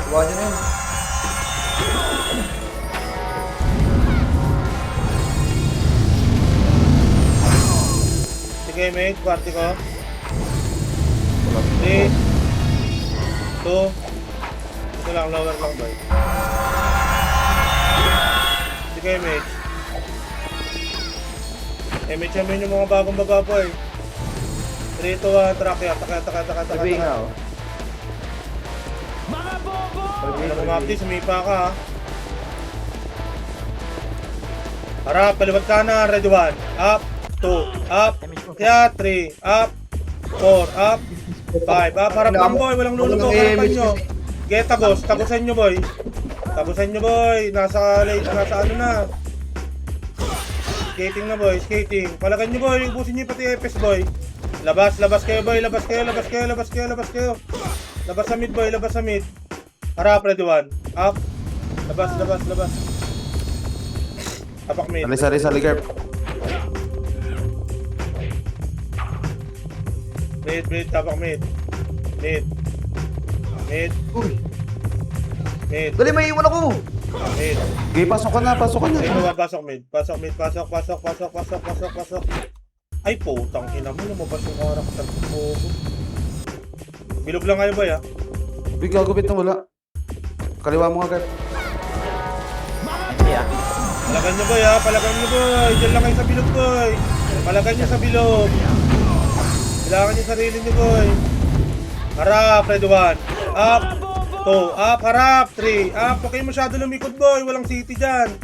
Tuwa nyo na yun. Sige, mate. Party ko. 3, 2. Ito lang, lower lang, boy. Sige, mate. Mate, sabihin yung mga bagong baba, boy. 3, 2, 1, track ya. Taka. Sabi nga, oh. Ano mapdi, sumipa ka, ha. Harap, kaliwat kanan, ready 1. Up, 2, up. Kaya 3, up. 4, up. 5, up. Harap lang, boy. Walang lulubog, harapan nyo. Get tagos, tagusan nyo, boy. Tagusan nyo, boy. Nasa ano na. Skating na, boy. Skating. Palagan nyo, boy. Ubusin nyo pati FS, boy. Labas kayo, boy. Labas kayo. Labas sa mid, boy. Labas sa mid. Harap, ready 1. Up. Labas. Tapak mid. Sali, Garp. Mid. Tapak mid. Mid. Uy, Mid. dali, may iwan ako. Mid. Okay, pasok ka na. Ito, pasok mid. Pasok. Ay, putang ina mo. Lumabas yung oras sa pupo. Bilog lang kayo, boy, ha. Uy, gagupit na wala. Kaliwa mo nga, Garp. Palagan nyo, boy, ha. Palagan nyo, boy. Diyan lang kayo sa bilog, boy. Palagan nyo sa bilog. Kailangan nyo sarili nyo, boy. Harap, ready 1. Up. 2, up. Harap. 3, up. Huwag kayo masyado lumikod, boy. Walang city dyan.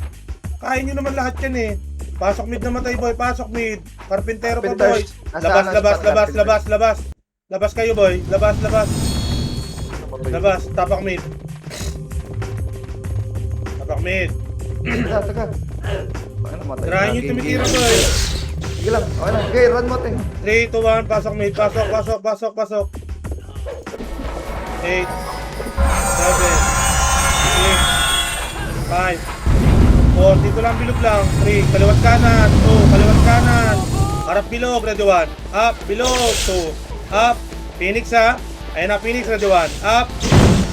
Kaya nyo naman lahat yan, eh. Pasok mid na matay, boy. Pasok mid. Carpintero pa, boy. Labas. Labas kayo, boy. Labas. Tapak mid. Taga. Tirahin nyo tumitira, boy. Sige lang. Okay lang. Okay, run mo, te. 3, 2, 1, pasok mid. Pasok. 8, 7, 6, 5, 4, 3, 2, 1, dito lang bilog lang. 3, kaliwat kanan. 2, kaliwat kanan. Harap bilog, ready 1. Up, bilog. 2, up. Phoenix, ha. Ayan na, Phoenix, ready 1. Up.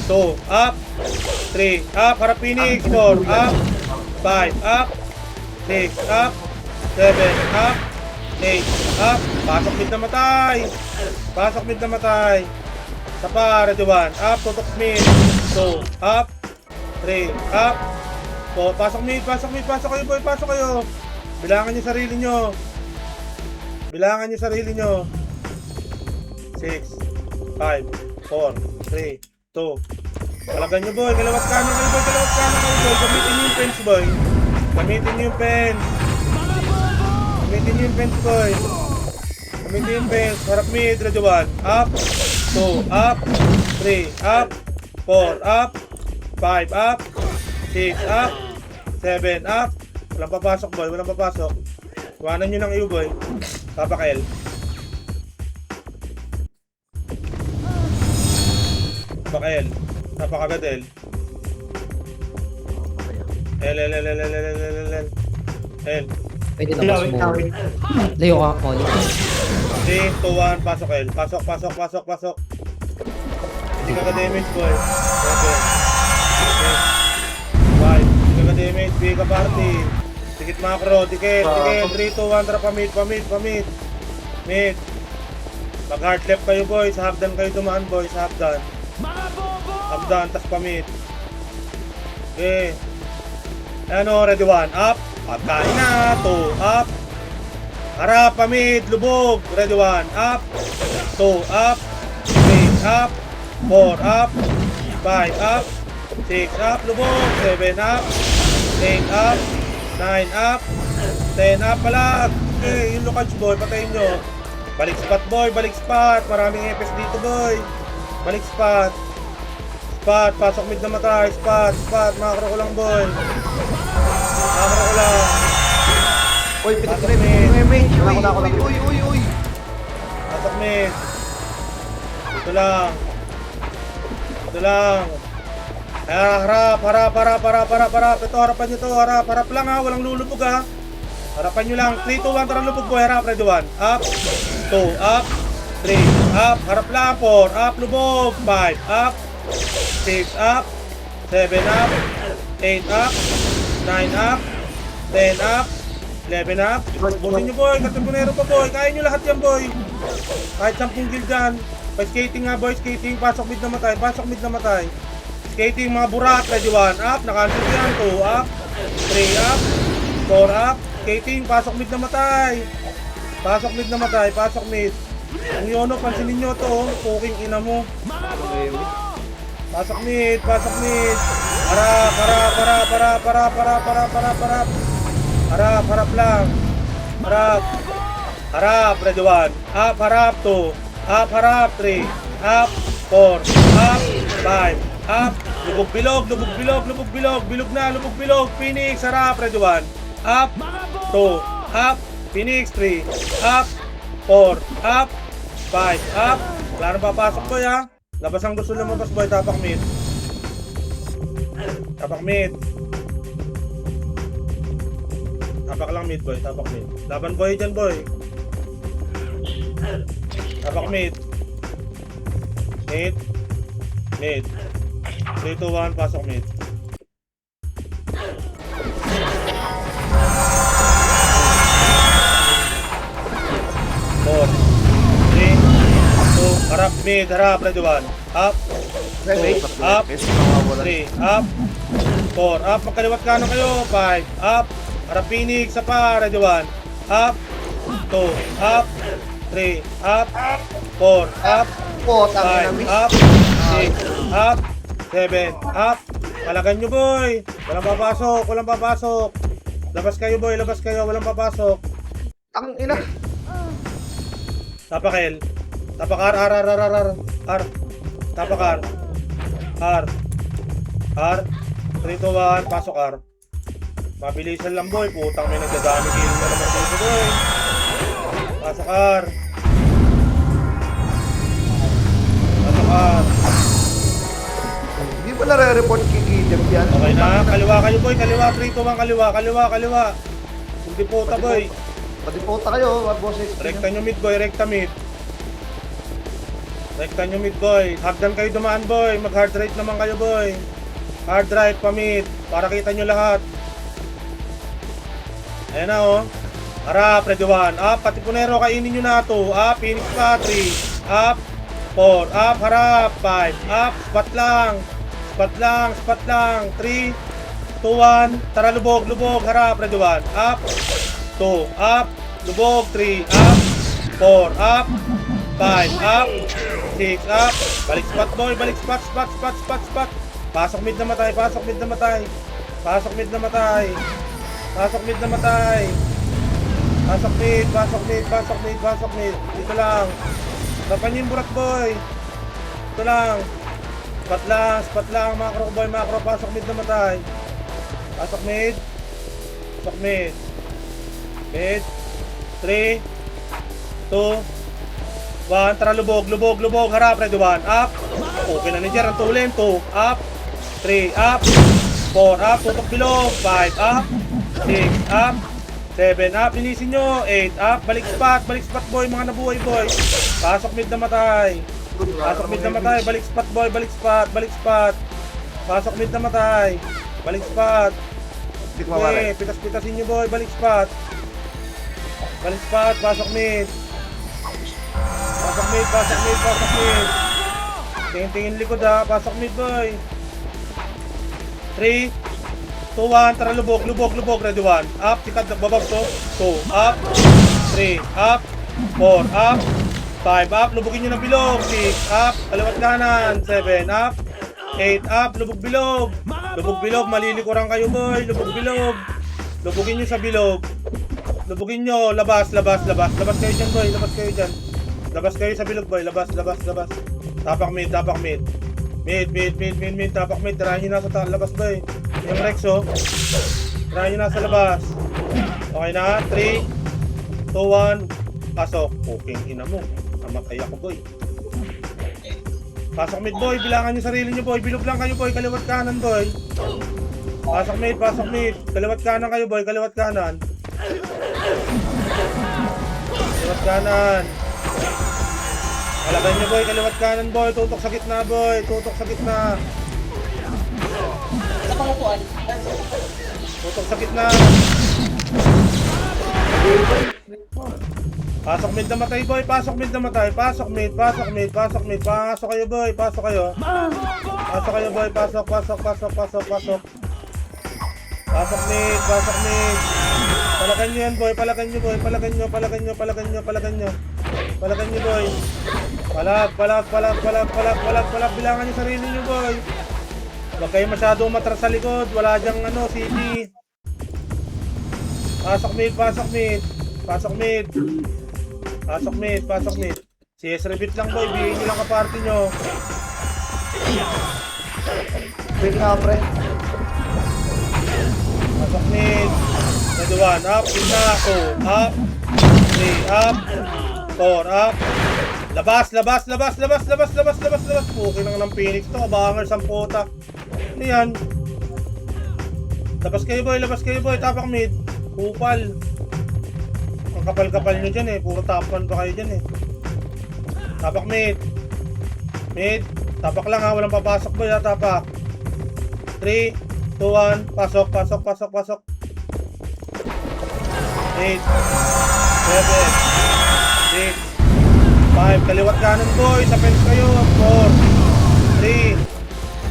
2, up. 3, up. Harap Phoenix. 4, up. 5, up. 6, up. 7, up. 8, up. Pasok mid na matay. Sapa, ready 1. Up, tutok mid. 2, up. 3, up. 4, pasok mid. Pasok kayo, boy. Pasok kayo. Bilangan nyo sarili nyo. 6, 5, 4, 3, 2. Palagan nyo, boy. Kalawat kanan kayo, boy. Gamitin nyo yung fence, boy. Gamitin nyo yung fence, harap mid, ready 1. Up. 2, up. 3, up. 4, up. 5, up. 6, up. 7, up. Walang papasok, boy. Iwanan nyo ng iyo, boy. Tapak L. Tapak agad L. L. Pwede na mas mo. Layo ka, Oli. 3, 2, 1, pasok L. Pasok. Hindi ka ka-damage, boy. 7, 6, 5. Hindi ka ka-damage, bigay ka party. Tikit macro, tikit. 3, 2, 1, tara pamid. Mid. Mag hard left kayo, boy. Sa hagdan kayo dumaan, boy. Sa hagdan. Tas pamid. Okay. Ano, ready 1. Up. Pagkain na. 2, up. Harap, pamid, lubog. Ready 1. Up. 2, up. 3, up. 4, up. 5, up. 6, up. Lubog. 7, up. 8, up. 9, up. 10, up. Palag. Okay, yung lukadge, boy. Patayin nyo. Balik spot, boy. Maraming EPS dito, boy. Balik spot. Pasok mid na matay. Spot. Makakro ko lang, boy. Uy, pitik na may. Uy. Pasok mid. Ito lang. Harap. Ito, harapan nyo to. Harap lang, ha. Walang lulubog, ha. Harapan nyo lang. 3, 2, 1, tara lubog, boy. Harap, ready 1. Up. 2, up. 3, up. Harap lang. 4, up, lubog. 5, up. 6, up. 7 up, 8 up, 9 up, 10 up, 11 up. Busin nyo boy, katunero pa boy. Kaya nyo lahat yan boy. Kahit 10 kill dyan. Pa-skating nga boy, skating. Pasok mid na matay, pasok mid na matay. Skating mga burat, ready 1 up. Nakansel yan, 2 up, 3 up, 4 up. Skating, pasok mid na matay. Pasok mid na matay, pasok mid. Ang yono, pansinin nyo to, poking ina mo. Pasok mid, pasok mid. Harap, harap, harap, harap, harap, harap, harap, harap, harap. Harap, harap lang. Harap. Harap, ready 1. Up, harap, 2. Up, harap, 3. Up, 4. Up, 5. Up, lubog bilog, lubog bilog, lubog bilog. Bilog na, lubog bilog. Phoenix, harap, ready 1. Up, 2. Up, Phoenix, 3. Up, 4. Up, 5. Up. Wala nang papasok boy ha. Labas ang gusto lumabas boy. Tapak mid. Tapak mid. Tapak lang mid boy. Tapak mid. Laban boy dyan boy. Tapak mid. Mid. Mid. 3, 2, 1. Pasok mid. Harap, mid, harap, ready 1. Up, 2, up, 3, up, 4, up, magkaliwat ka na kayo, 5, up, harap Phoenix, sa pa, ready 1. Up, 2, up, 3, up, 4, up, 5, up, 6, up, 7, up. Kalagan nyo boy, walang papasok, walang papasok. Labas kayo boy, labas kayo, walang papasok. Ang ina. Tapak L. Tapak R, R, R, R, R, R, R. Tapak R. R. R. 3, 2, 1, pasok R. Mabilisan lang boy, putang may nagdadami kill na naman dito boy. Pasok R. Pasok R. Hindi ba nare-report kay Gideon yan? Okay na, kaliwa kayo boy, kaliwa, 3, 2, 1, kaliwa, kaliwa, kaliwa. Hindi puta boy. Patipota kayo, boses. Rekta nyo mid boy, rekta mid. Rekta nyo mid boy. Hagdan kayo dumaan boy. Mag hard right naman kayo boy. Hard right pa mid. Para kita nyo lahat. Ayan na oh. Harap, ready 1. Up, pati punero kainin nyo na to. Up, Phoenix pa, 3. Up, 4. Up, harap, 5. Up, spot lang. Spot lang, spot lang. 3, 2, 1. Tara lubog, lubog. Harap, ready 1. Up, 2, up, lubog, 3, up, 4, up, 5, up, 6, up, balik spot boy, balik spot, spot, spot, spot, spot. Pasok mid na matay, pasok mid na matay. Pasok mid na matay. Pasok mid na matay. Pasok mid, pasok mid, pasok mid, pasok mid. Dito lang. Tapan yung burat boy. Dito lang. Spot lang, macro boy, macro. Pasok mid na matay. Pasok mid. Pasok mid. Mid. 3, 2, 1. Tara lubog, lubog, lubog. Harap, ready 1. Up. Okay na ni Jer. Ang tulin. 2, up. 3, up. 4, up. Tutok bilog. 5, up. 6, up. 7, up. Linisin nyo. 8, up. Balik spot boy. Mga nabuhay boy. Pasok mid na matay. Pasok mid na matay. Balik spot boy. Balik spot. Balik spot. Pasok mid na matay. Balik spot. Okay, pitas-pitasin nyo boy. Balik spot. Balik spot, pasok mid. Pasok mid, pasok mid, pasok mid. Tingin-tingin likod ha, pasok mid boy. 3, 2, 1, tara lubog, lubog, lubog, ready 1. Up, tikad, babab to. 2, up, 3, up, 4, up, 5, up, lubugin nyo ng bilog. 6, up, kaliwat kanan. 7, up, 8, up, lubog bilog. Lubog bilog, malilikuran kayo boy, lubog bilog. Lubugin nyo sa bilog. Lubugin nyo, labas, labas, labas. Labas kayo dyan boy, labas kayo dyan. Labas kayo sa bilog boy, labas, labas, labas. Tapak mid, tapak mid. Mid, mid, mid, mid, mid, tapak mid. Tirahan nyo na sa labas boy. Yung Rexo. Tirahan nyo na sa labas. Okay na, 3, 2, 1. Pasok. Poking ina mo. Namatay ako boy. Pasok mid boy, bilangan nyo sarili nyo boy. Bilog lang kayo boy, kaliwat kanan boy. Pasok mid, pasok mid. Kaliwat kanan kayo boy, kaliwat kanan. Kaliwat kanan. Kalaban nyo boy, kaliwat kanan boy. Tutok sa gitna boy. Tutok sa gitna. Tutok sa gitna. Pasok mid na matay boy, pasok mid na matay, pasok mid, pasok mid, pasok mid, pasok kayo boy, pasok kayo. Pasok kayo boy, pasok, pasok, pasok, pasok, pasok. Pasok mid, pasok mid. Palagan nyo yan boy, palagan nyo boy, palagan nyo, palagan nyo, palagan nyo, palagan nyo. Palagan nyo boy. Palag, palag, palag, palag, palag, palag, palag, bilangan nyo sarili nyo boy. Huwag kayo masyadong matras sa likod, wala dyang ano, city. Pasok mid, pasok mid. Pasok mid. Pasok mid, pasok mid. CS repeat lang boy, bigyan nyo lang ka-party nyo. Wait nga, pre. Pasok mid. Ready 1, up, gitna, 2, up, 3, up, 4, up. Labas, labas, labas, labas, labas, labas, labas, labas. Pukin lang ng Phoenix to, abangers ang puta. Ano yan? Labas kayo boy, tapak mid. Kupal. Ang kapal-kapal nyo dyan eh, puro top 1 pa kayo dyan eh. Tapak mid. Mid. Tapak lang ha, walang papasok boy ha, tapak. 3, 2, 1, pasok, pasok, pasok, pasok. 8, 7, 6, 5, kaliwat kanan boy, sa fence kayo. 4, 3,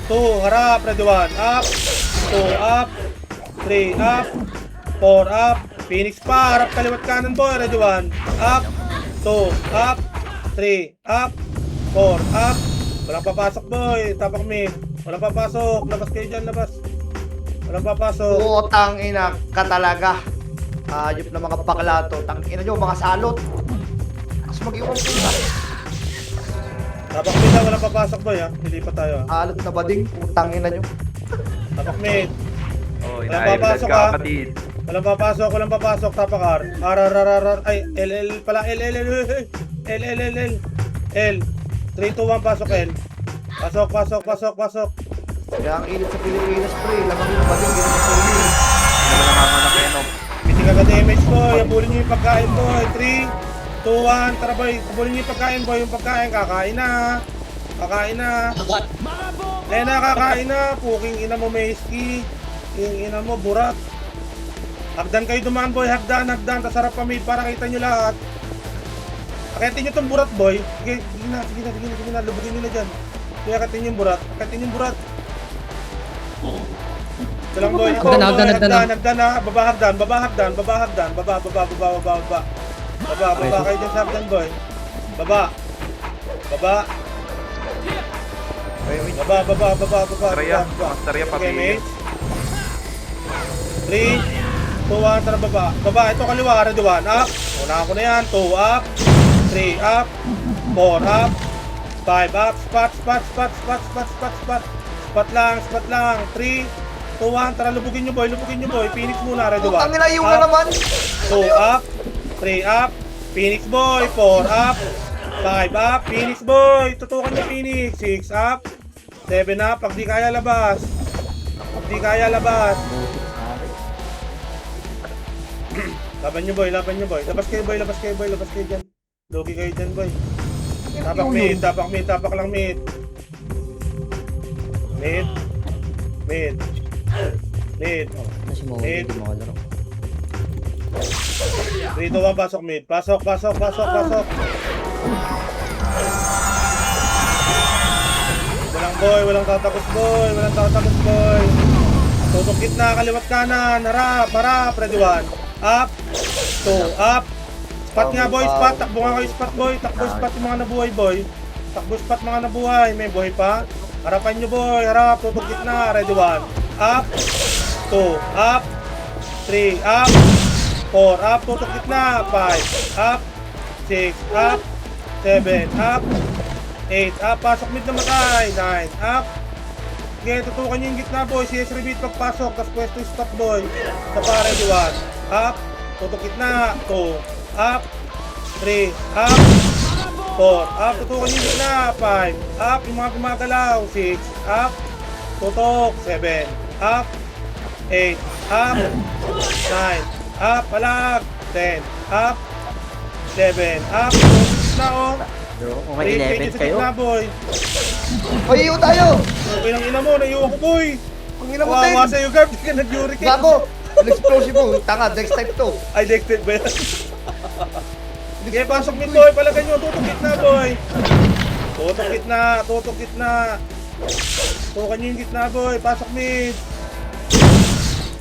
2, harap, ready 1, up, 2, up, 3, up, 4, up, Phoenix pa, harap kaliwat kanan boy, ready 1, up, 2, up, 3, up, 4, up. Walang papasok boy, tapak mid. Walang papasok, labas kayo dyan, labas. Walang papasok. Putang ina ka talaga. Ayop na mga bakla to. Tangina nyo, mga salot. Mas mag-iwan puta. Tapak mid na, walang papasok boy ha. Nilipat tayo ha. Salot na bading. Putang ina nyo. Tapak mid. Oh, Walang inaayos papasok ka ha. kapatid. Walang papasok, tapak R. R, R, R, R, R, ay, L, L pala, L, L, L, L, L, L, L, L. 3, 2, 1, pasok L. Pasok, pasok, pasok, pasok. Kaya ang init sa Pilipinas, pre. Lamang yung bading. Ganun yung puli. Ano na mga anak yan, no? Biting agad damage boy, abulin nyo yung pagkain boy. 3, 2, 1, tara boy, abulin nyo yung pagkain boy. Yung pagkain, kakain na. Kakain na. Ayan na, kakain na. Puking ina mo, Meski. Puking ina mo, burat. Hagdan kayo dumaan boy, hagdan, hagdan. Tas harap kami para kita nyo lahat. Akitin nyo tong burat boy. Sige, sige na, sige na, sige na, sige na. Lubugin nyo na dyan. Kaya akitin yung burat, akitin yung burat. Ito lang boy, ito boy, hagdan na. Baba hagdan, baba hagdan, baba hagdan. Baba, baba, baba, baba, baba. Baba, baba kayo dyan sa hagdan boy. Baba. Baba. Baba, baba, baba, baba, Saraya, baba. saraya Okay, pati. mate. 3, 2, 1, tara baba. Baba, ito kaliwa, ready 1, up. Una ko na yan, 2, up. 3, up. 4, up. 5, up. Spot, spot, spot, spot, spot, spot, spot. Spot lang, spot lang. 3, 2, 1, tara lubugin nyo boy, lubugin nyo boy. Phoenix muna, ready 1. Putang ina yung na naman. 2, up. 3, up. Phoenix boy, 4, up. 5, up. Phoenix boy, tutukan nyo Phoenix. 6, up. 7, up. Pag di kaya labas. Pag di kaya labas. Laban nyo boy, laban nyo boy. Labas kayo boy, labas kayo boy, labas kayo dyan. Logi kayo dyan boy. Tapak mid, tapak mid, tapak lang mid. Mid. Mid. Mid. Ano si Mo? Mid. Hindi mo kalaro. 3, 2, 1, pasok mid. Pasok, pasok, pasok, pasok. Walang boy, walang tatakos boy, walang tatakos boy. Tutok gitna, kaliwat kanan, harap, harap, ready 1. Up, 2, up. Spot nga boy, spot, takbo nga kayo spot boy, takbo spot yung mga nabuhay boy. Takbo spot mga nabuhay, may buhay pa. Harapan nyo boy, harap, tutok gitna, ready 1. Up, 2, up, 3, up, 4, up, tutok gitna, 5, up, 6, up, 7, up, 8, up, pasok mid na matay, 9, up. Sige, tutukan nyo yung gitna boy, CS repeat pagpasok, tas pwesto yung spot boy. Sa pa, ready 1, up, tutok gitna, 2, up, 3, up, 4, up, tutukan nyo yung gitna, 5, up, yung mga gumagalaw, 6, up, tutok, 7, up, 8, up, 9, up, palag, 10, up, 7, up, na oh. Kung May may 11 sa kayo, gitna boy. Pahiyo tayo. Okay lang ina mo, naiiwan ko boy. Ang ina mo, Kawawa Ting. sa'yo, Gab. Di ka nag-hurricane. Bago! Explosive mo. Tanga, next type to. Ay, next step ba yan? Sige, pasok mid, boy. Palagan nyo. Tutok gitna, boy. Tutok gitna. Tutok gitna. Tukan nyo yung gitna, boy. Pasok mid.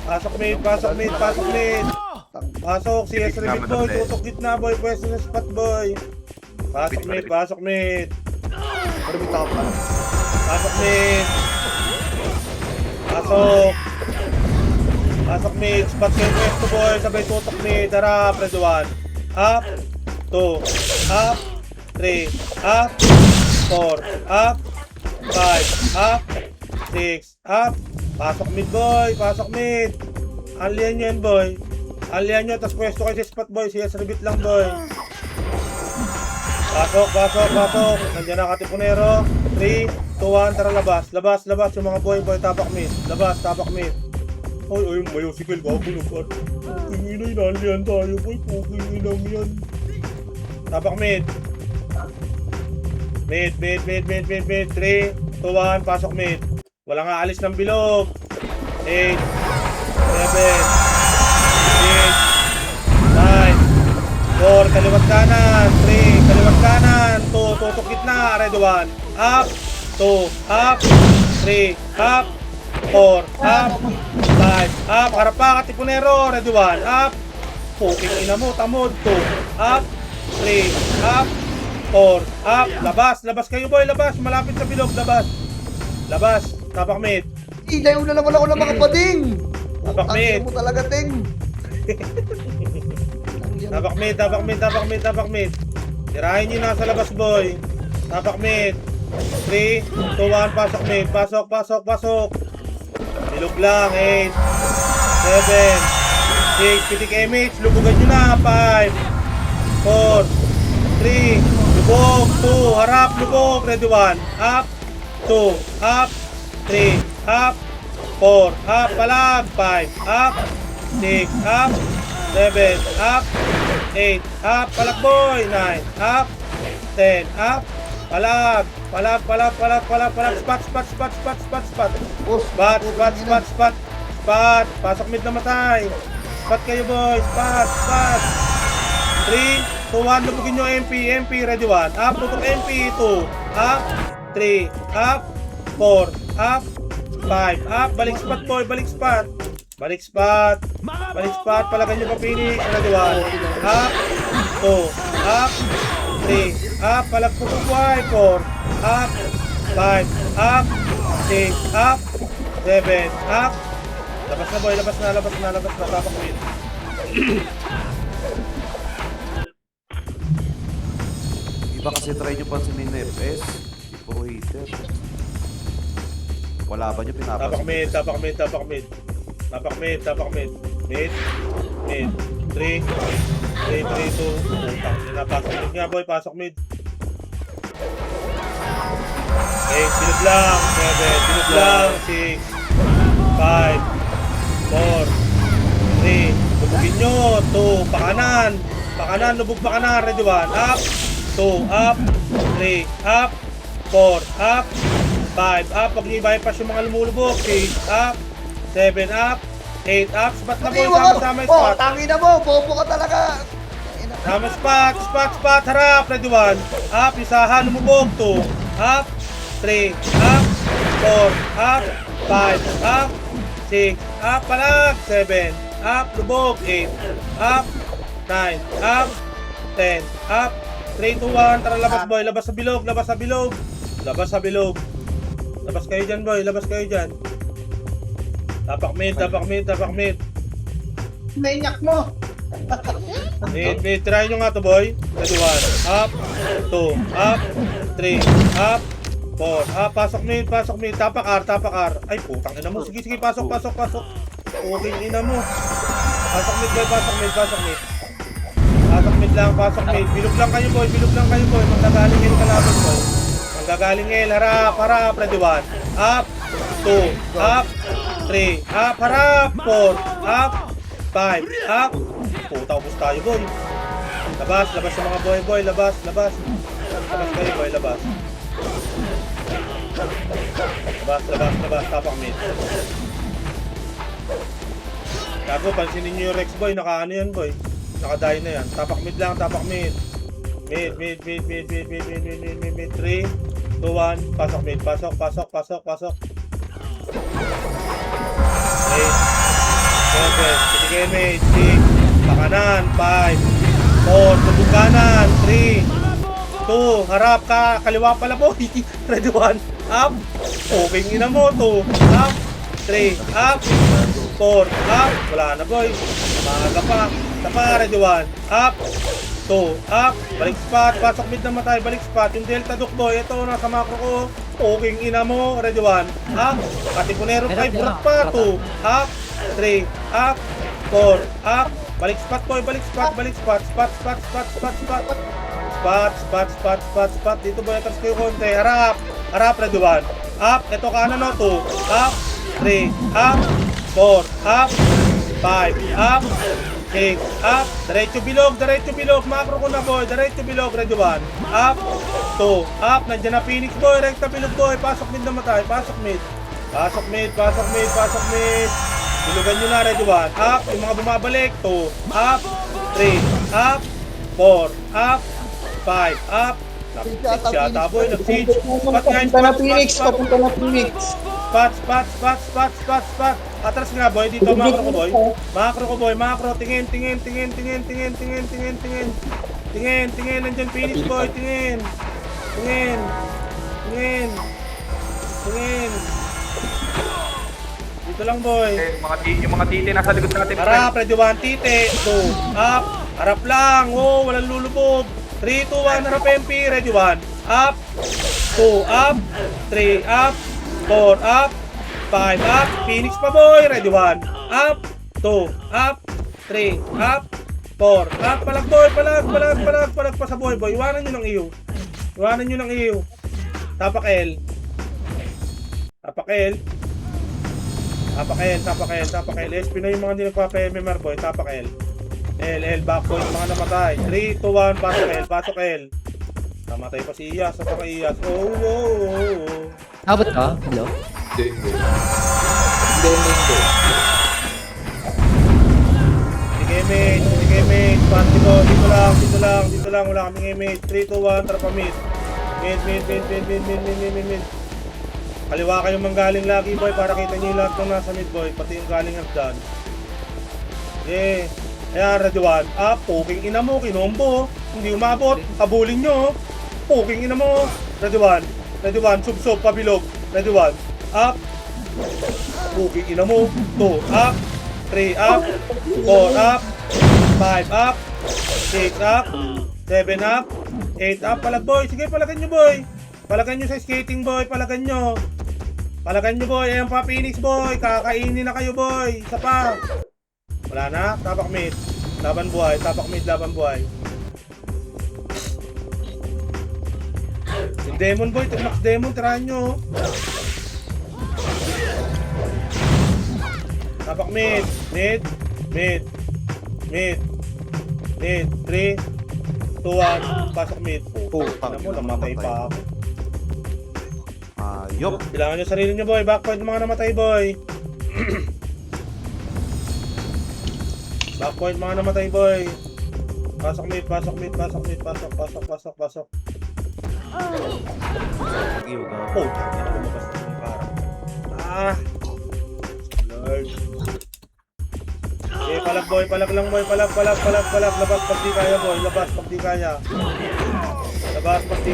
Pasok mid, pasok mid, pasok mid. Pasok, CS remit, boy. Tutok gitna, boy. Pwesto na spot, boy. Pasok mid, pasok mid. Pero may tao pa. Pasok mid. Pasok. Pasok mid. Spot kayo pwesto, boy. Sabay tutok mid. Harap, red 1. Up. 2. Up. 3. Up. 4. Up. 5. Up. 6. Up. Pasok mid, boy. Pasok mid. Alian nyo yan, boy. Alian nyo. Tapos pwesto kayo sa spot, boy. CS rebit lang, boy. Pasok, pasok, pasok. Nandiyan na Katipunero. 3, 2, 1. Tara, labas. Labas, labas. Yung mga boy, boy. Tapak mid. Labas, tapak mid. Ay, mayo si Kel. Gago na par. Puking ina, inalian tayo, boy. Puking ina yan. Tapak mid. Mid, mid, mid, mid, mid, mid. 3, 2, 1. Pasok mid. Wala nga alis ng bilog. 8, 7, 6, 5, 4, kaliwat kanan. 3, kaliwat kanan. 2, tutok gitna. Red 1. Up. 2, up. 3, up. 4, up. 5, up. Harap pa, Katipunero. Red 1. Up. Puking ina mo, tamod. 2, up. 3, up. 4, up. Labas. Labas kayo, boy. Labas. Malapit sa bilog. Labas. Labas. Tapak mid. Ilayo na naman ako ng mga bading. Tapak Ang mid. ina mo talaga, Ting. Tapak mid, tapak mid, tapak mid, tapak mid. Tirahin nyo nasa labas, boy. Tapak mid. 3, 2, 1, pasok mid. Pasok, pasok, pasok. Bilog lang. 8, 7, 6, pitik image. Lubugan nyo na. 5, 4, 3, lubog. 2, harap, lubog. Ready 1. Up. 2, up. 3, up. 4, up. Palag. 5, up. 6, up. 7, up. 8, up. Palag, boy. 9, up. 10, up. Palag. Palag, palag, palag, palag, palag. Spot, spot, spot, spot, spot, spot. Boss, Spot, spot, spot, spot. Spot. Pasok mid na matay. Spot kayo, boy. Spot, spot. 3, 2, 1. Lubugin nyo MP. MP. Ready 1. Up. Tutok MP. 2. Up. 3. Up. 4. Up. 5. Up. Balik spot, boy. Balik spot. Balik spot. Balik spot. Palagan nyo pa finish. Ready 1. Up. 2. Up. 3. Up. Palag po po, boy. 4. Up. 5. Up. 6. Up. 7. Up. Labas na, boy. Labas na. Labas na. Labas na. Tapak win. Iba kasi try nyo pansinin na FPS. Puro hater. Wala ba nyo Tapak pinapansin? mid. Tapak mid. Tapak mid. Tapak mid. Tapak mid. Mid. Mid. 3. 3, 3, 2. Pasok mid nga, boy. Pasok mid. 8. Bilog lang. 7. Bilog lang. 6. 5. 4. 3. Lubugin nyo. 2. Pakanan. Pakanan. Lubog pakanan. Ready 1. Up. 2. Up. 3. Up. 4. Up. 5. Up. Pag i-bypass yung mga lumulubog. 6. Up. 7. Up. 8. Up. Spot na, boy. Sama-sama yung Oh, spot. tangi na mo. Bobo ka talaga. Sama spot. Spot. Spot. Harap. Ready 1. Up. Isahan. Lumubog. 2. Up. 3. Up. 4. Up. 5. Up. 6. Up. Palag. 7. Up. Lubog. 8. Up. 9. Up. 10. Up. 3, 2, 1. Tara, labas, boy. Labas sa bilog. Labas sa bilog. Labas sa bilog. Labas kayo dyan, boy. Labas kayo dyan. Tapak mid. Tapak mid. Tapak mid. Nainyak mo. Mid. Mid. Try nyo nga to, boy. Ready 1. Up. 2. Up. 3. Up. 4. Up. Pasok mid. Pasok mid. Tapak R. Tapak R. Ay, putang ina mo. Sige, sige. Pasok, pasok, pasok. Okay, ina mo. Pasok mid, boy. Pasok mid. Pasok mid. Pasok mid lang. Pasok mid. Bilog lang kayo, boy. Bilog lang kayo, boy. Magagaling L kalaban, boy. Magagaling L. Harap. Harap. Ready 1. Up. 2. Up. 3. Up. Harap. 4. Up. 5. Up. Puta, ubos tayo, boy. Labas. Labas sa mga boy, boy. Labas. Labas. Labas kayo, boy. Labas. Labas. Labas. Labas. Tapak mid. Gago, pansinin nyo yung Rex boy, naka ano yan boy. Naka-die na yan. Tapak mid lang, tapak mid. Mid. 3, 2, 1, pasok mid, pasok. Okay. 7, sige mid, 6, pakanan, 5, 4, tubog kanan, 3, 2, harap ka, kaliwa pala boy. Ready 1, up. Okay, ina mo, 2, up. 3, up. 4, up. Wala na boy. Maaga pa. Tapa, ready 1, up. 2, up. Balik spot. Pasok mid na matay. Balik spot. Yung Delta Duke boy. Ito, nasa macro ko. Okay, ina mo. Ready 1, up. Katipunero 5, burak pa. 2, up. 3, up. 4, up. Balik spot boy. Balik spot. Spot. Dito boy. Atras kayo konti. Harap. Ready 1, up. Ito kanan no. 2, up. 3, up. 4, up. 5, up. 6, up. Diretso bilog. Macro ko na boy. Diretso bilog. Ready 1, up. 2, up. Nandiyan na Phoenix boy. Rekta bilog boy. Pasok mid na matay. Pasok mid. Bilugan nyo na. Ready 1, up. Yung mga bumabalik. 2, up. 3, up. 4, up. 5, up. Nag-siata boy. Nag-siege. Papunta na Phoenix. Spots. Atras nga boy, dito macro ko boy. Macro. Tingin. Nandiyan Phoenix boy, tingin. Dito lang boy. Yung mga titi nasa likod natin. Harap, ready 1, tite. 2, up. Harap lang. Oh, walang lulubog. 3, 2, 1, harap MP. Ready 1, up. 2, up. 3, up. 4, up. 5, up. Phoenix pa boy. Ready 1, up. 2, up. 3, up. 4, up. Palag boy. Palag pa sa boy. Iwanan nyo ng iyo. Tapak L. SP na yung mga hindi nagpapa-MMR boy. Tapak L. L, back point, mga namatay. 3, 2, 1, pasok L. Namatay pa si Iyas. Sa Iyas. Oh. Abot ka? Hello? Hindi. Sige mate. Panty ko. Dito lang. Wala kaming image. 3, 2, 1, trapa mid. Mid. Kaliwa kayong manggaling lagi boy para kita nyo yung lahat ng nasa mid boy. Pati yung galing hagdan. Okay. Ayan, ready 1, up. Puking ina mo, kinombo. Hindi umabot. Habulin nyo. Puking ina mo. Ready 1, sub, pabilog. Ready 1, up. Puking ina mo. 2, up. 3, up. 4, up. 5, up. 6, up. 7, up. 8, up. Palag boy. Sige, palagan nyo boy. Palagan nyo sa skating boy. Palagan nyo boy. Ayan pa Phoenix boy. Kakainin na kayo boy. Isa pa. Wala na. Tapak mid. Laban buhay. Yung Demon boy. Max Demon. Tirahan nyo. Tapak mid. Mid. 3, 2, 1. Pasok mid. Ano mo, namatay pa ako. Ayop. Kailangan nyo sarili nyo boy. Backpoint mga namatay boy. Backpoint mga namatay boy. Pasok mid. Iyo Oh, ano lumabas na yung parang. Lord. Okay, palag boy. Palag. Labas pag di kaya boy. Labas pag di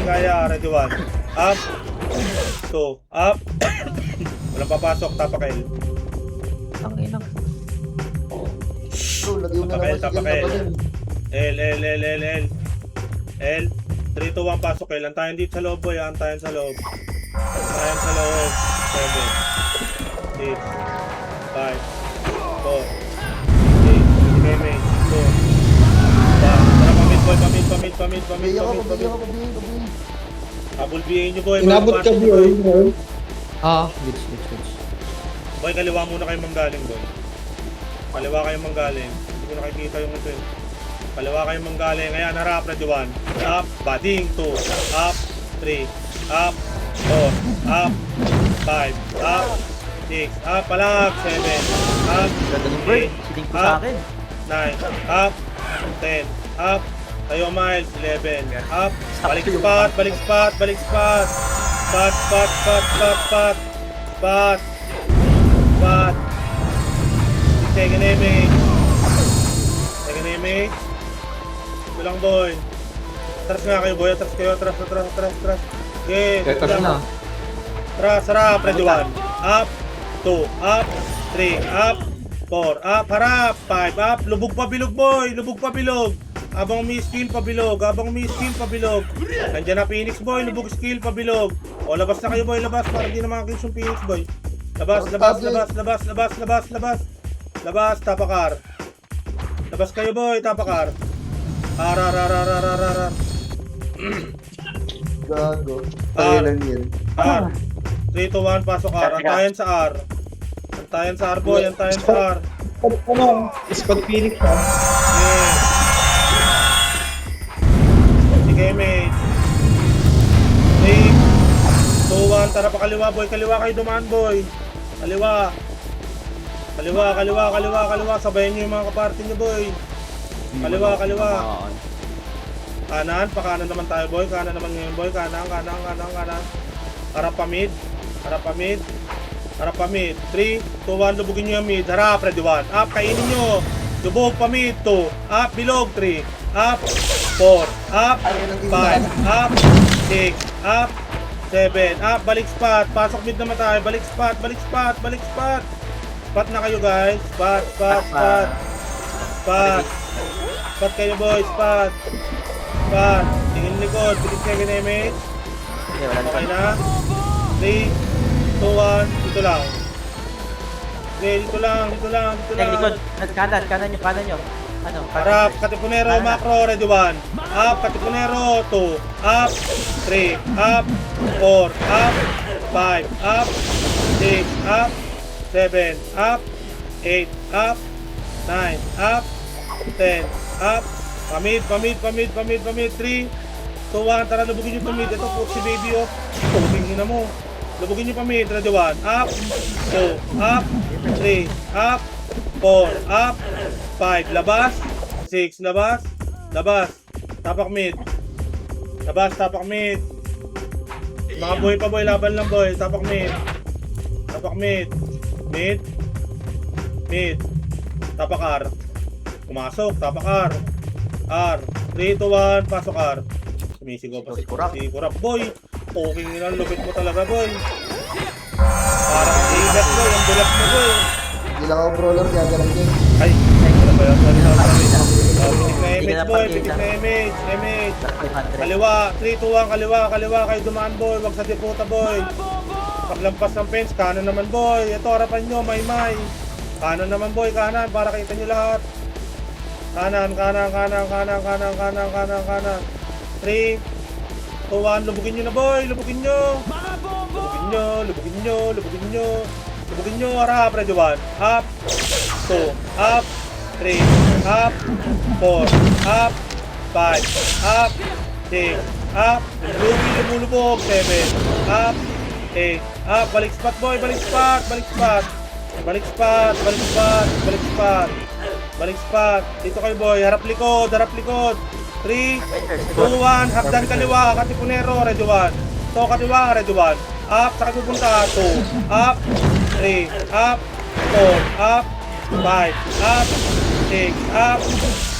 kaya. Ready 1, up. 2, up. Walang papasok. Tapak L. Ang inang. Tapak L. L. 3, 2, 1, pasok L. Antayan dito sa loob boy. Antayan sa loob. 7, 6, 5, 4, 3, 2, pamit. Habol BA nyo boy. Inabot ka boy. Goods. Boy, kaliwa muna kayo manggaling boy. Hindi ko nakikita yung ito. Kaliwa kayo manggaling. Ayan, harap. Ready 1, up. Bading. 2, up. 3, up. 4, up. 5, up. 6, up, palag, 7, up, Ganda ng bird. 8, Siling ko sa akin. 9, up, 10, up, tayo miles, 11, up, balik spot, balik spot, balik spot, spot, spot, spot, spot, spot, spot, spot, second image, ito lang boy, atras nga kayo boy, atras kayo, atras, okay, Tapos na. atras, sarap, ready 1, up, 2, up, 3, up, 4, up, harap, 5, up, lubog pa bilog boy, lubog pa bilog. Abang may skill pabilog, abang may skill pabilog. Nandiyan na Phoenix boy, lubog skill pabilog. O labas na kayo boy, labas para hindi na makakills yung Phoenix boy. Labas, labas, labas, labas, labas, labas, labas. Labas, tapakar. Labas kayo boy, tapakar. Ar. Gago. Tayo lang yan. R. 3, 2, 1, pasok R. Antayan sa R. Antayan sa R boy, antayan sa R. Ano? Squad Phoenix ha? Yeah. Sige, mate. 3, 2, 1, tara pa kaliwa, boy. Kaliwa kayo dumaan, boy. Kaliwa. Kaliwa. Sabayan nyo yung mga kaparty nyo, boy. Kaliwa. Kanan, pakanan naman tayo, boy. Kanan naman ngayon, boy. Kanan. Harap pa mid. 3, 2, 1, lubugin nyo yung mid. Harap, ready 1. Up, kainin nyo. Lubog pa mid. 2, up, bilog. 3, up, 4, up, 5, up, 6, up, 7, up, balik spot. Pasok mid naman tayo. Balik spot. Spot na kayo, guys. Spot. Spot kayo, boys. Spot. Tingin likod. Bilis second image. Okay na. 3, 2, 1. Dito lang. Okay, dito lang. Likod. Kanan nyo. Ano? Harap, Katipunero, macro, ready 1. Up, Katipunero, 2. Up, 3. Up, 4. Up, 5. Up, 6. Up, 7. Up, 8. Up, 9. Up, 10. Up, pamid. 3, 2, 1. Tara, lubugin nyo pamid. Ito po si baby, oh. Lubugin nyo na mo. Lubugin nyo pamid, ready 1. Up, 2. Up, 3. Up, 4. Up, 5. Labas. 6. Labas. Tapak mid. Mga boy pa boy, laban lang boy. Tapak mid. Mid. Tapak R. Pumasok. Tapak R. R. 3, 2, 1. Pasok R. Sumisigaw pa si Kurap. Boy. Poking nila. Lupit mo talaga boy. Parang igat boy. Ang bulat mo boy. Hindi lang ako brawler, gagalang din. Ay, ano ba yun? Sorry. Pitik na image. Kaliwa, 3, 2, 1, kaliwa, kayo dumaan boy, wag sa deputa boy. Paglampas ng fence, kanan naman boy. Ito, harapan nyo, may. Kanan naman boy, kanan, para kita nyo lahat. Kanan. 3, 2, 1, lubugin nyo na boy, lubugin nyo, harap, ready 1. Up, 2, up, 3, up, 4, up, 5, up, 6, up, lumulubog, 7, up, 8, up, balik spot boy, balik spot. Dito kayo boy, harap likod. 3, 2, 1, hagdan kaliwa, Katipunero, ready 1. To katiwa, ready 1. Up, saka pupunta, 2, up, 3, up, 4, up, 5, up, 6, up,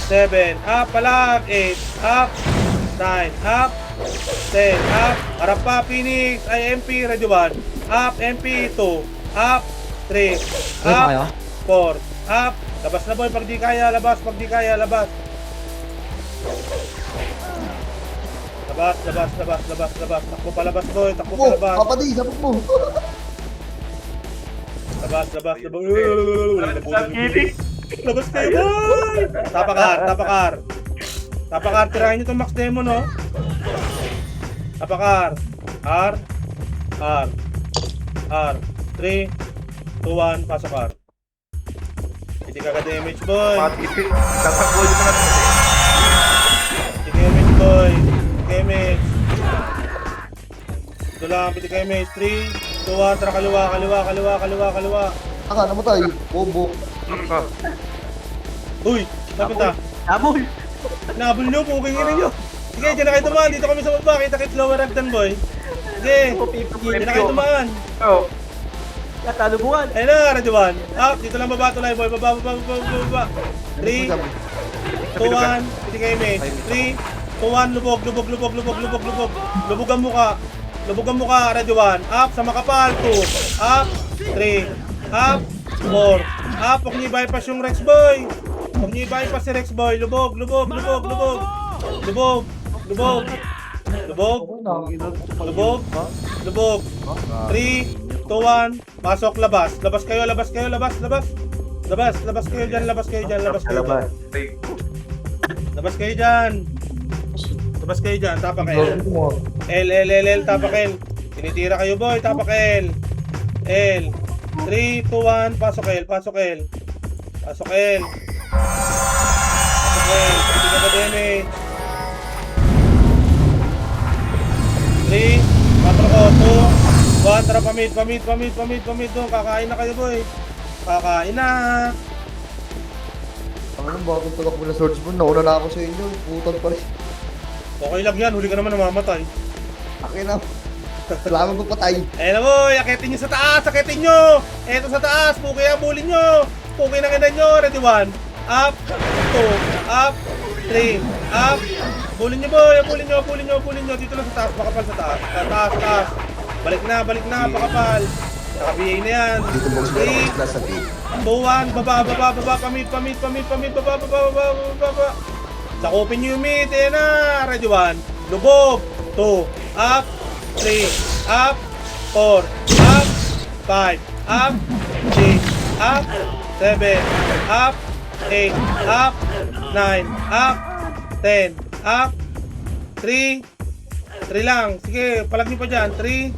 7, up, palag, 8, up, 9, up, 10, up, harap pa, Phoenix, MP, ready 1, up, MP, 2, up, 3, up, 4, up, labas na boy, pag di kaya, labas. Takbo palabas boy, Papadi, sapok mo. Labas. Labas kayo boy! Tapakar. Tirahin nyo itong max demo, no? Tapakar. R. 3, 2, 1, pasok R. Hindi ka damage boy. Tatakbo yung mga Damage boy. Damage. Ito lang, piti damage. 3, 2-1, tara kaliwa, kaliwa, kaliwa, kaliwa, kaliwa. Aka, namatay. Bobo. Ako. Uy, napunta. Habol! Nabol nyo, pugingin ninyo. Sige, dyan na kayo tumaan. Dito kami sa baba. Kita-kits lower Ragdan, boy. Sige, dyan na kayo tumaan. Oh. Katalubungan! Ayun na, Red One. Dito lang baba tulay, boy. Baba, baba, baba, baba. 3, 2, 1. Piti kayo, mate. 3, 2, 1. Lubog, lubog, lubog, lubog, lubog, lubog. Lubog ang muka. Lubog ang muka, Red One. Up, sa makapal. 2, up, 3, up, 4. Up, huwag niyo bypass yung Rex, boy. Huwag niyo bypass si Rex, boy. Lubog, lubog, lubog, lubog. Lubog, lubog. Lubog, lubog, lubog. 3, 2, 1. Pasok, labas. Labas kayo, labas kayo, labas, labas. Labas, labas kayo dyan, labas kayo dyan, labas kayo dyan. Labas kayo dyan. Labas kayo dyan, tapak L. L, tapak L. Tinitira kayo, boy, tapak L. L. 3, 2, 1. Pasok L, pasok L. Pasok L. Pasok L. Hindi ka damage. 3, 4 ko, 2, 1, tara pamid doon, kakain na kayo, boy. Kakain na. Ang ano, bakit tagak mo na swordsman? Nauna na ako sa inyo. Putang pa rin. Okay lang yan, huli ka naman namamatay. Akin na. Salamat mo patay. Ayun na, boy, akitin nyo sa taas, akitin nyo. Eto sa taas, pukay abulin nyo. Pukay na kinan nyo, ready 1. Up, 2, up, 3, up. Abulin nyo, boy, abulin nyo. Dito lang sa taas, makapal sa taas. Sa taas, taas. Balik na, makapal. Naka-BA na yan. Dito box na 3, ako sa gate. 2, 1, baba, pamid, baba. Sakupin nyo yung mid, ayan na, ready 1. Lubog, 2, up, 3, up, 4, up, 5, up, 6, up, 7, up, 8, up, 9, up, 10, up, 3 lang, sige, palag nyo pa dyan, 3,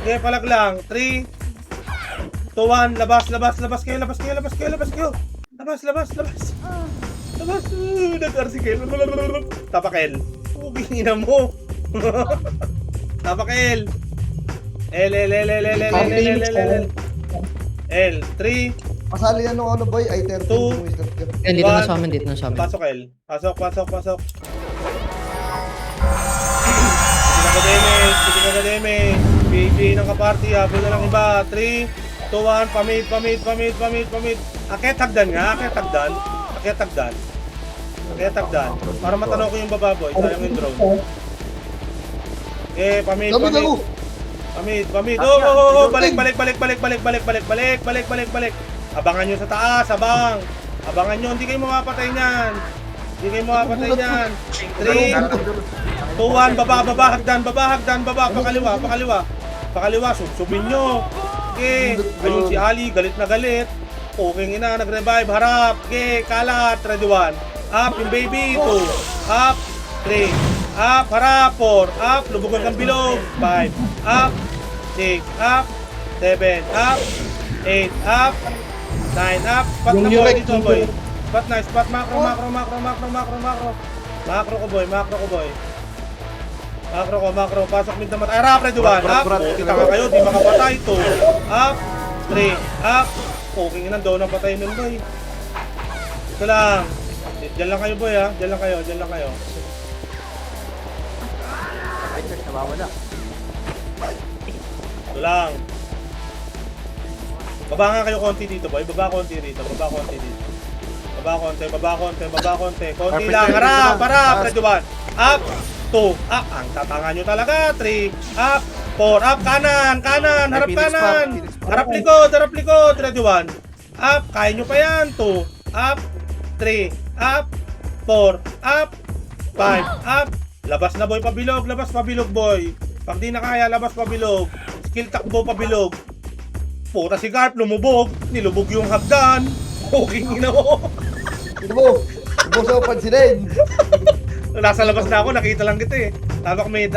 sige, palag lang, 3, 2, 1, labas kayo. Labas, nag-RC kayo. Tapak L. Puging ina mo. Tapak L. L. L. 3, Pasali yan nung ano boy, I-30. 2, Dito na sa amin, dito na sa amin. pasok L. Pasok. Hindi ka damage. PB ng kaparty, habol na lang iba. 3, 2, 1, pamid. Akit hagdan. Para matanaw ko yung bababoy, sayang yung drone. Okay, pamid. Dami na ko. Pamid. Oh, balik. Abangan nyo sa taas, Abangan nyo, hindi kayo mapapatay niyan. 3, 2, 1, baba, hagdan, pakaliwa, subin nyo. Okay, ayun si Ali, galit na galit. Okay, nag-revive, harap. Okay, kalat, ready 1. Up, yung baby, 2. Up, 3. Up, harap, 4. Up, lubugan kang bilog. 5. Up, 6. Up, 7. Up, 8. Up, 9. Up, spot na boy dito, boy. Spot na, spot, macro. Macro ko, boy. Macro. Pasok mid naman. Ay, rap, ready 1. Up, kita ka kayo, di makapatay. 2. Up, 3. Up. Okay, nandoon ang patay nun, boy. Ito lang. Diyan lang kayo, boy, ha. Diyan lang kayo. Fighters nawawala. Ito lang. Baba nga kayo konti dito, boy. Baba konti. Konti lang. Harap. Ready 1. Up. 2. Up. Ang tatanga nyo talaga. 3. Up. 4. Up. Kanan. Harap kanan. Harap likod. Ready 1. Up. Kaya nyo pa yan. 2. Up. 3. Up. 4. Up. 5. Up. Labas na, boy. Pabilog, boy. Pag di na kaya, labas pabilog. Skill takbo pabilog. Puta si Garp, lumubog. Nilubog yung hagdan. Okay, ina mo. Ito mo. Ibo sa pansinin. Nasa labas na ako, nakita lang kita eh. Tabak mid.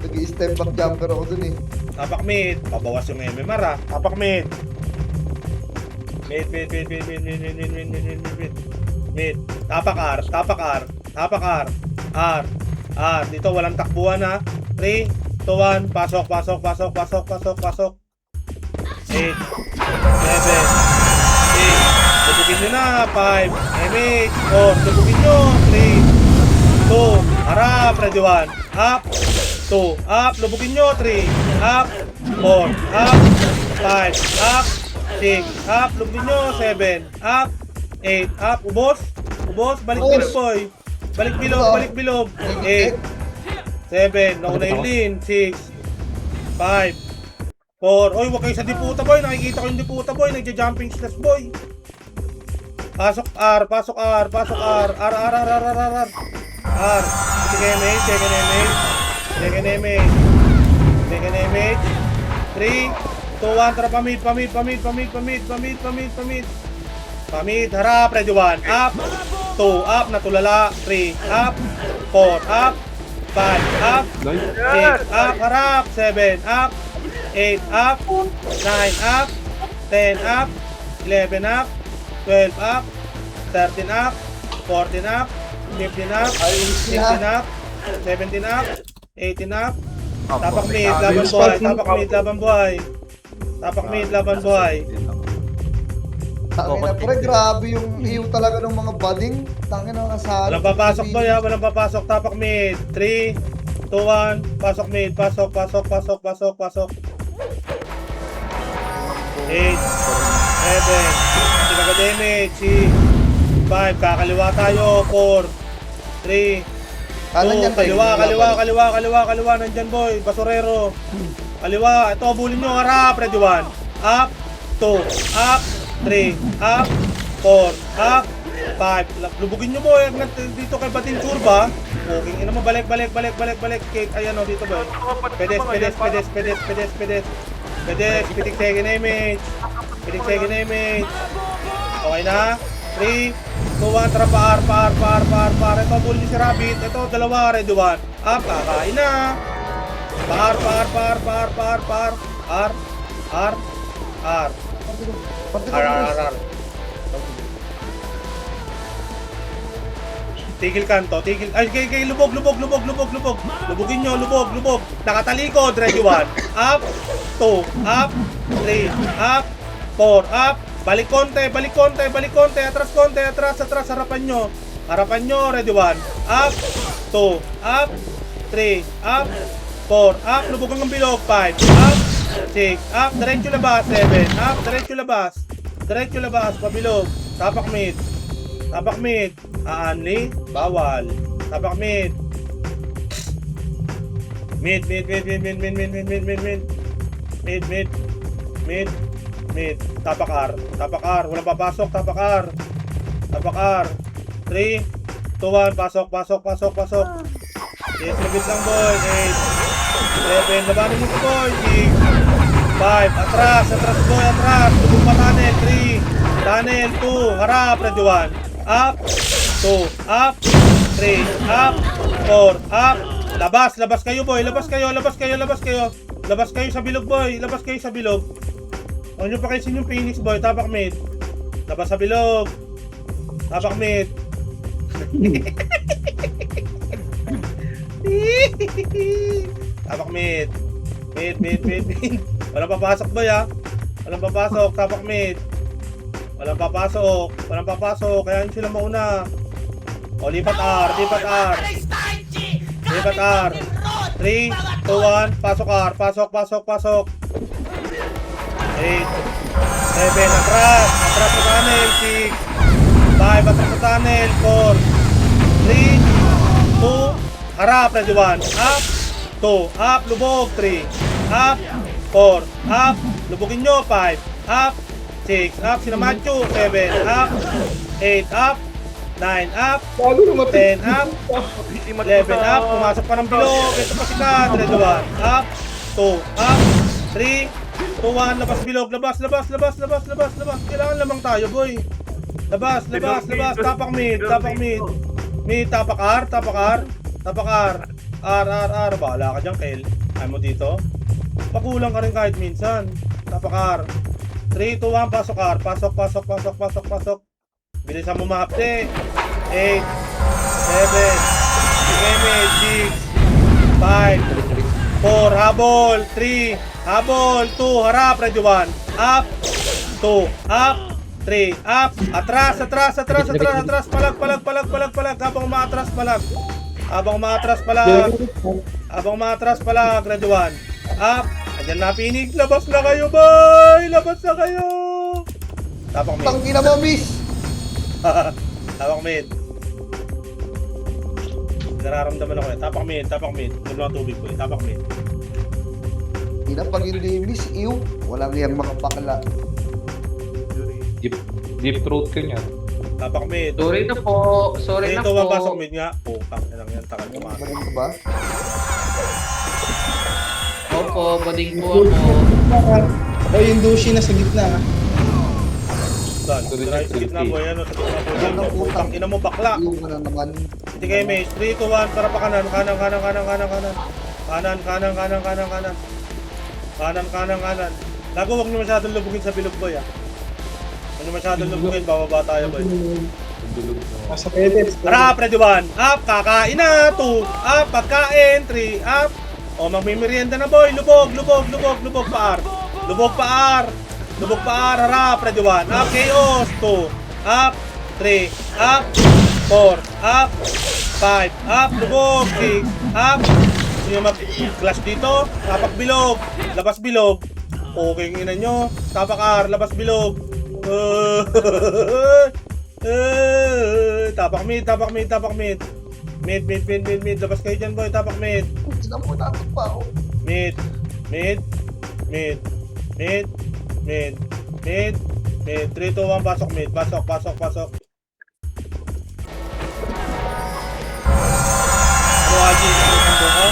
Nag-i-step back jumper ako dun eh. Tapak mid. Pabawas yung MMR ah. Tapak mid. Mid. Tapak R. R. Dito walang takbuhan ha. 3, 2, 1, pasok, pasok, pasok, pasok, pasok, pasok. 8, 7, 6, lubugin nyo na, 5, MH, 4, lubugin nyo, 3, 2, harap, ready 1, up, 2, up, lubugin nyo, 3, up, 4, up, 5, up, 6, up, lubugin nyo, 7, up, 8, up, ubos, ubos, balik bilog boy, balik bilog, 8, 7, nauna yung lean, 6, 5, 4, oy, huwag kayo sa diputa boy, nakikita ko yung diputa boy, nagja-jumping slash boy. Pasok R, pasok R, pasok R, R, R, R, R, R, R, R, R, second image, second image, second image, second image, 3, 2, 1, tara pamid, pamid, pamid, pamid, pamid, pamid, pamid, pamid, pamid, harap, ready 1, up, 2, up, natulala, 3, up, 4, up, 5, up, 6, up, harap, 7, up, 8, up, 9, up, 10, up, 11, up, 12 up, 13 up, 14 up, 15 up, 16 up, 17 up, 18 up, tapak mid, laban buhay, tapak mid, laban buhay, tapak mid, laban buhay. Tangina pre, grabe yung hiyo talaga ng mga bading. Tangina ng asal. Walang papasok boy ha, walang papasok, tapak mid, 3, 2, 1, pasok mid, pasok, pasok, pasok, pasok, pasok. 8, 7, sinaga damage, 5, kakaliwa tayo, 4, 3, 2, kaliwa, nandyan boy, basurero, kaliwa, ito, abulin nyo, harap, ready 1, up, 2, up, 3, up, 4, up, 5, lubugin nyo boy, dito kay Batin Churba, okay, ina mo, balik, cake, ayan o, dito boy, pedes, pitik second image, okay na, 3, 2, 1, tara par, ito, bulin nyo si Rabbit, ito, dalawa, ready 1, up, kakain na, par, R. Tigil kanto, tigil, ay, kay, lubog, lubugin nyo, lubog, nakatalikod, ready 1, up, 2, up, 3, up, 4, up, balik konti, atras, harapan nyo, ready 1, up, 2, up, 3, up, 4, up, lubog ang bilog, 5, up, 6, up, diretso labas, pabilog, tapak mid, aanli, bawal, tapak mid, tapak R, walang papasok, tapak R, 3, 2, 1, pasok, yes, labit lang boy, 8, 7, labanin mo si boy, 6, 5, atras boy, lubog pa tunnel, 3, tunnel, 2, harap, ready 1, up, 2, up, 3, up, 4, up, labas kayo boy, labas kayo sa bilog boy, huwag nyo pa kaysin yung Phoenix boy, tapak mid, labas sa bilog, tapak mid, tapak mid, walang papasok boy ha, tapak mid, walang papasok, kaya yun sila mauna, o lipat R, 3, 2, 1, pasok R, pasok, 8, 7, atras sa tunnel, 6, 5, atras sa tunnel, 4, 3, 2, harap, ready 1, up, 2, up, lubog, 3, up, 4, up, lubugin nyo, 5, up, 6, up, sinamacho, 7, up, 8, up, 9, up, 10, up, 11, up, pumasok pa ng bilog, ito pa si Kat, ready 1, up, 2, up, 3, 2, 1, labas bilog, labas, kailangan lamang tayo boy, labas, tapak mid, tapak R, bahala ka dyan Kel, ayaw mo dito, pakulang ka rin kahit minsan, tapak R, 3, 2, 1, pasok R, pasok, bilisan mo mahapte, 8, 7, 6, 5, 4, habol, 3, habol, 2, harap, ready 1, up, 2, up, 3, up, atras, palag, habang umaatras, palag, ready 1, up, andyan na pinig, labas na kayo, boy, tapak mid, Tangina mo, miss! tapak mid, nararamdaman ako yan, tapak mid, mga tubig boy, tapak mid, Ina, pag hindi miss, ew. Walang yang mga bakla. Deep throat ka niya. tapak mid, Sorry na po. Sorry na dito po. papasok mid nga, putang ina lang yan, takal kumakas. Ganun ka ba? Opo, bading po ako. O yung Dushi na sa gitna. Dan, try sa gitna boy, ano, sa gitna boy, putang ina mo bakla. Ew ka na naman. Hindi kayo may 3, 2, 1, para pa kanan. Lago, huwag nyo masyadong lubugin sa bilog boy, ah. Huwag nyo masyadong lubugin, bababa tayo boy. Nasa pedes. Tara, ready 1, up, kakain na, 2, up, pagkain, 3, up. O, magmimerienda na boy, lubog, paar. Lubog paar, harap, ready 1, up, chaos, 2, up, 3, up, 4, up, 5, up, lubog, 6, up. Sino mag-flash dito? Tapak bilog, labas bilog. Okay, ina nyo, tapak R, labas bilog. Tapak mid. Mid, labas kayo dyan boy, tapak mid. Sina mo, natot pa ako. Mid. 3, 2, 1, pasok mid. Pasok. Ano Haji? Ano ko?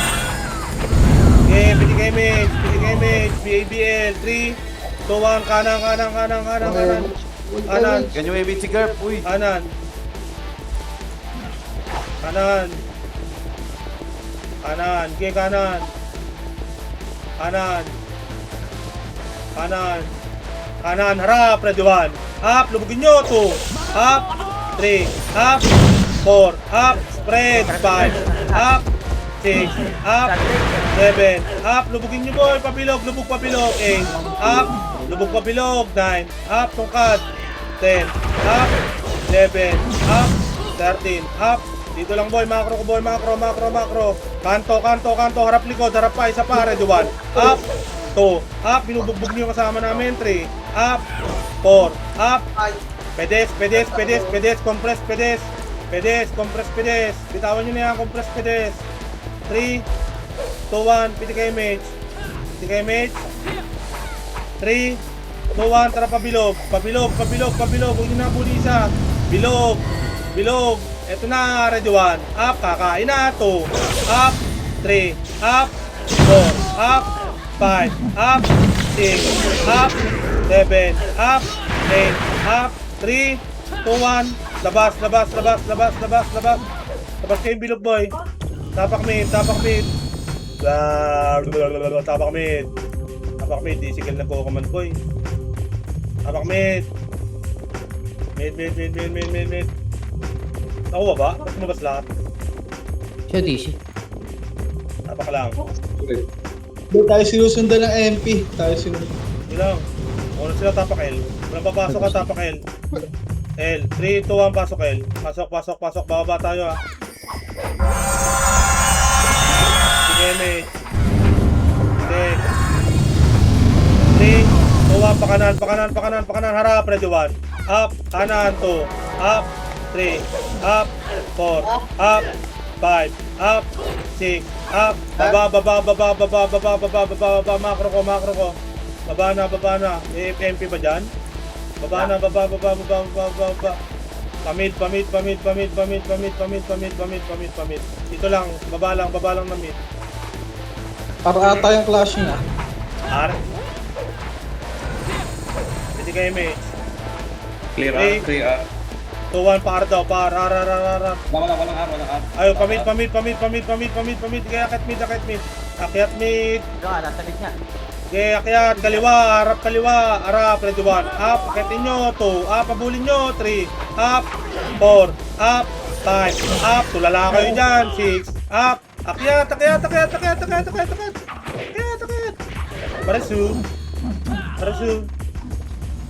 Okay, pili kayo mid. BABL. 3, 2, 1, kanan. Kanan. Ganyan may bit si Garp, uy. Kanan. Okay, kanan. Harap, ready 1. Up, lubugin nyo, 2. Up, 3. Up, 4. Up, spread, 5. Up, 6. Up, 7. Up, lubugin nyo boy, lubog pabilog, 8. Up, lubog pabilog, 9. Up, tungkad, 10. Up, 11. Up, 13. Up, dito lang boy, macro. Kanto, harap likod, harap pa, isa pa, ready 1. Up, 2. Up, binubugbog nyo yung kasama namin, 3. Up, 4. Up, pedes, compress pedes. Bitawan nyo na yan, compress pedes. 3, 2, 1, piti kayo mage. 3, 2, 1, tara pabilog. Huwag nyo na buli isa. Bilog. Eto na, ready 1. Up, kakain na, 2. Up, 3. Up, 4. Up, 5. Up, 6. Up, 7. Up, 8. Up, 3, 2, 1. Labas. Labas kayong bilog boy. Tapak mid. Tapak mid, di sigal na po ako man boy. Tapak mid. Mid. Nakuha ba? Ba't lumabas lahat? Siya, DC. Tapak lang. Doon tayo sinusundan ng MP. Yun lang. Una sila tapak L. Walang papasok ka tapak L. L. 3, 2, 1, pasok L. Pasok. Bababa tayo ha. Sige, mate. 3, 2, 1, pakanan. Harap, ready 1. Up, kanan, 2. Up, 3. Up, 4. Up, 5. Up, 6. Up, baba. Macro ko. Baba na. MP ba dyan? Baba na. Pamid. Dito lang, baba lang na mid. Para ata yung clash niya. R. Pwede kayo mate. Clear Three. 3 2, 1, par daw, par. Walang R. Ayaw, pamid. Kaya akit mid. Akyat mid. Diyan, nasa gitna. Okay, akyat, kaliwa, harap, ready 1. Up, akitin nyo, 2. Up, pabulin nyo, 3. Up, 4. Up, 5. Up, tulala kayo dyan, 6. Up, Akyat. Parasu.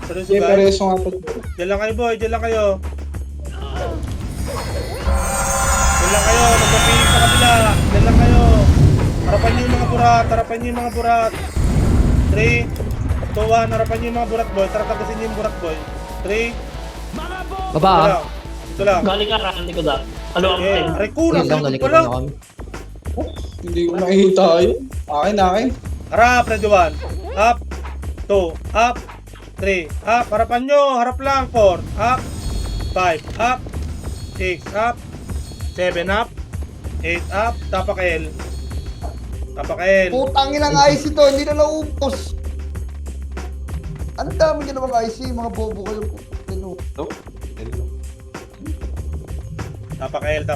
Hindi, Guys. pareso nga to. Diyan lang kayo, boy. Diyan lang kayo. Magpapiling sa kabila. Diyan lang kayo. Harapan niyo yung mga burat. 3, 2, 1. Harapan niyo yung mga burat, boy. Tara, tagusin niyo yung burat, boy. 3, Baba ito ah. lang. Ito lang. Galing ka, hindi ko da. Ano ang Okay. Aray, kulang. Yun lang, galing Wala. na kami. Hindi ko nakikita yun. Akin. Harap, ready 1. Up. 2. Up. 3. Up. Harapan nyo. Harap lang. 4. Up. 5. Up. 6. Up. 7. Up. 8. Up. Tapak L. Putang inang IC to, hindi na naubos. Ang dami nyo namang IC, mga bobo kayo. Ano? Nope. Hello. Tapak L.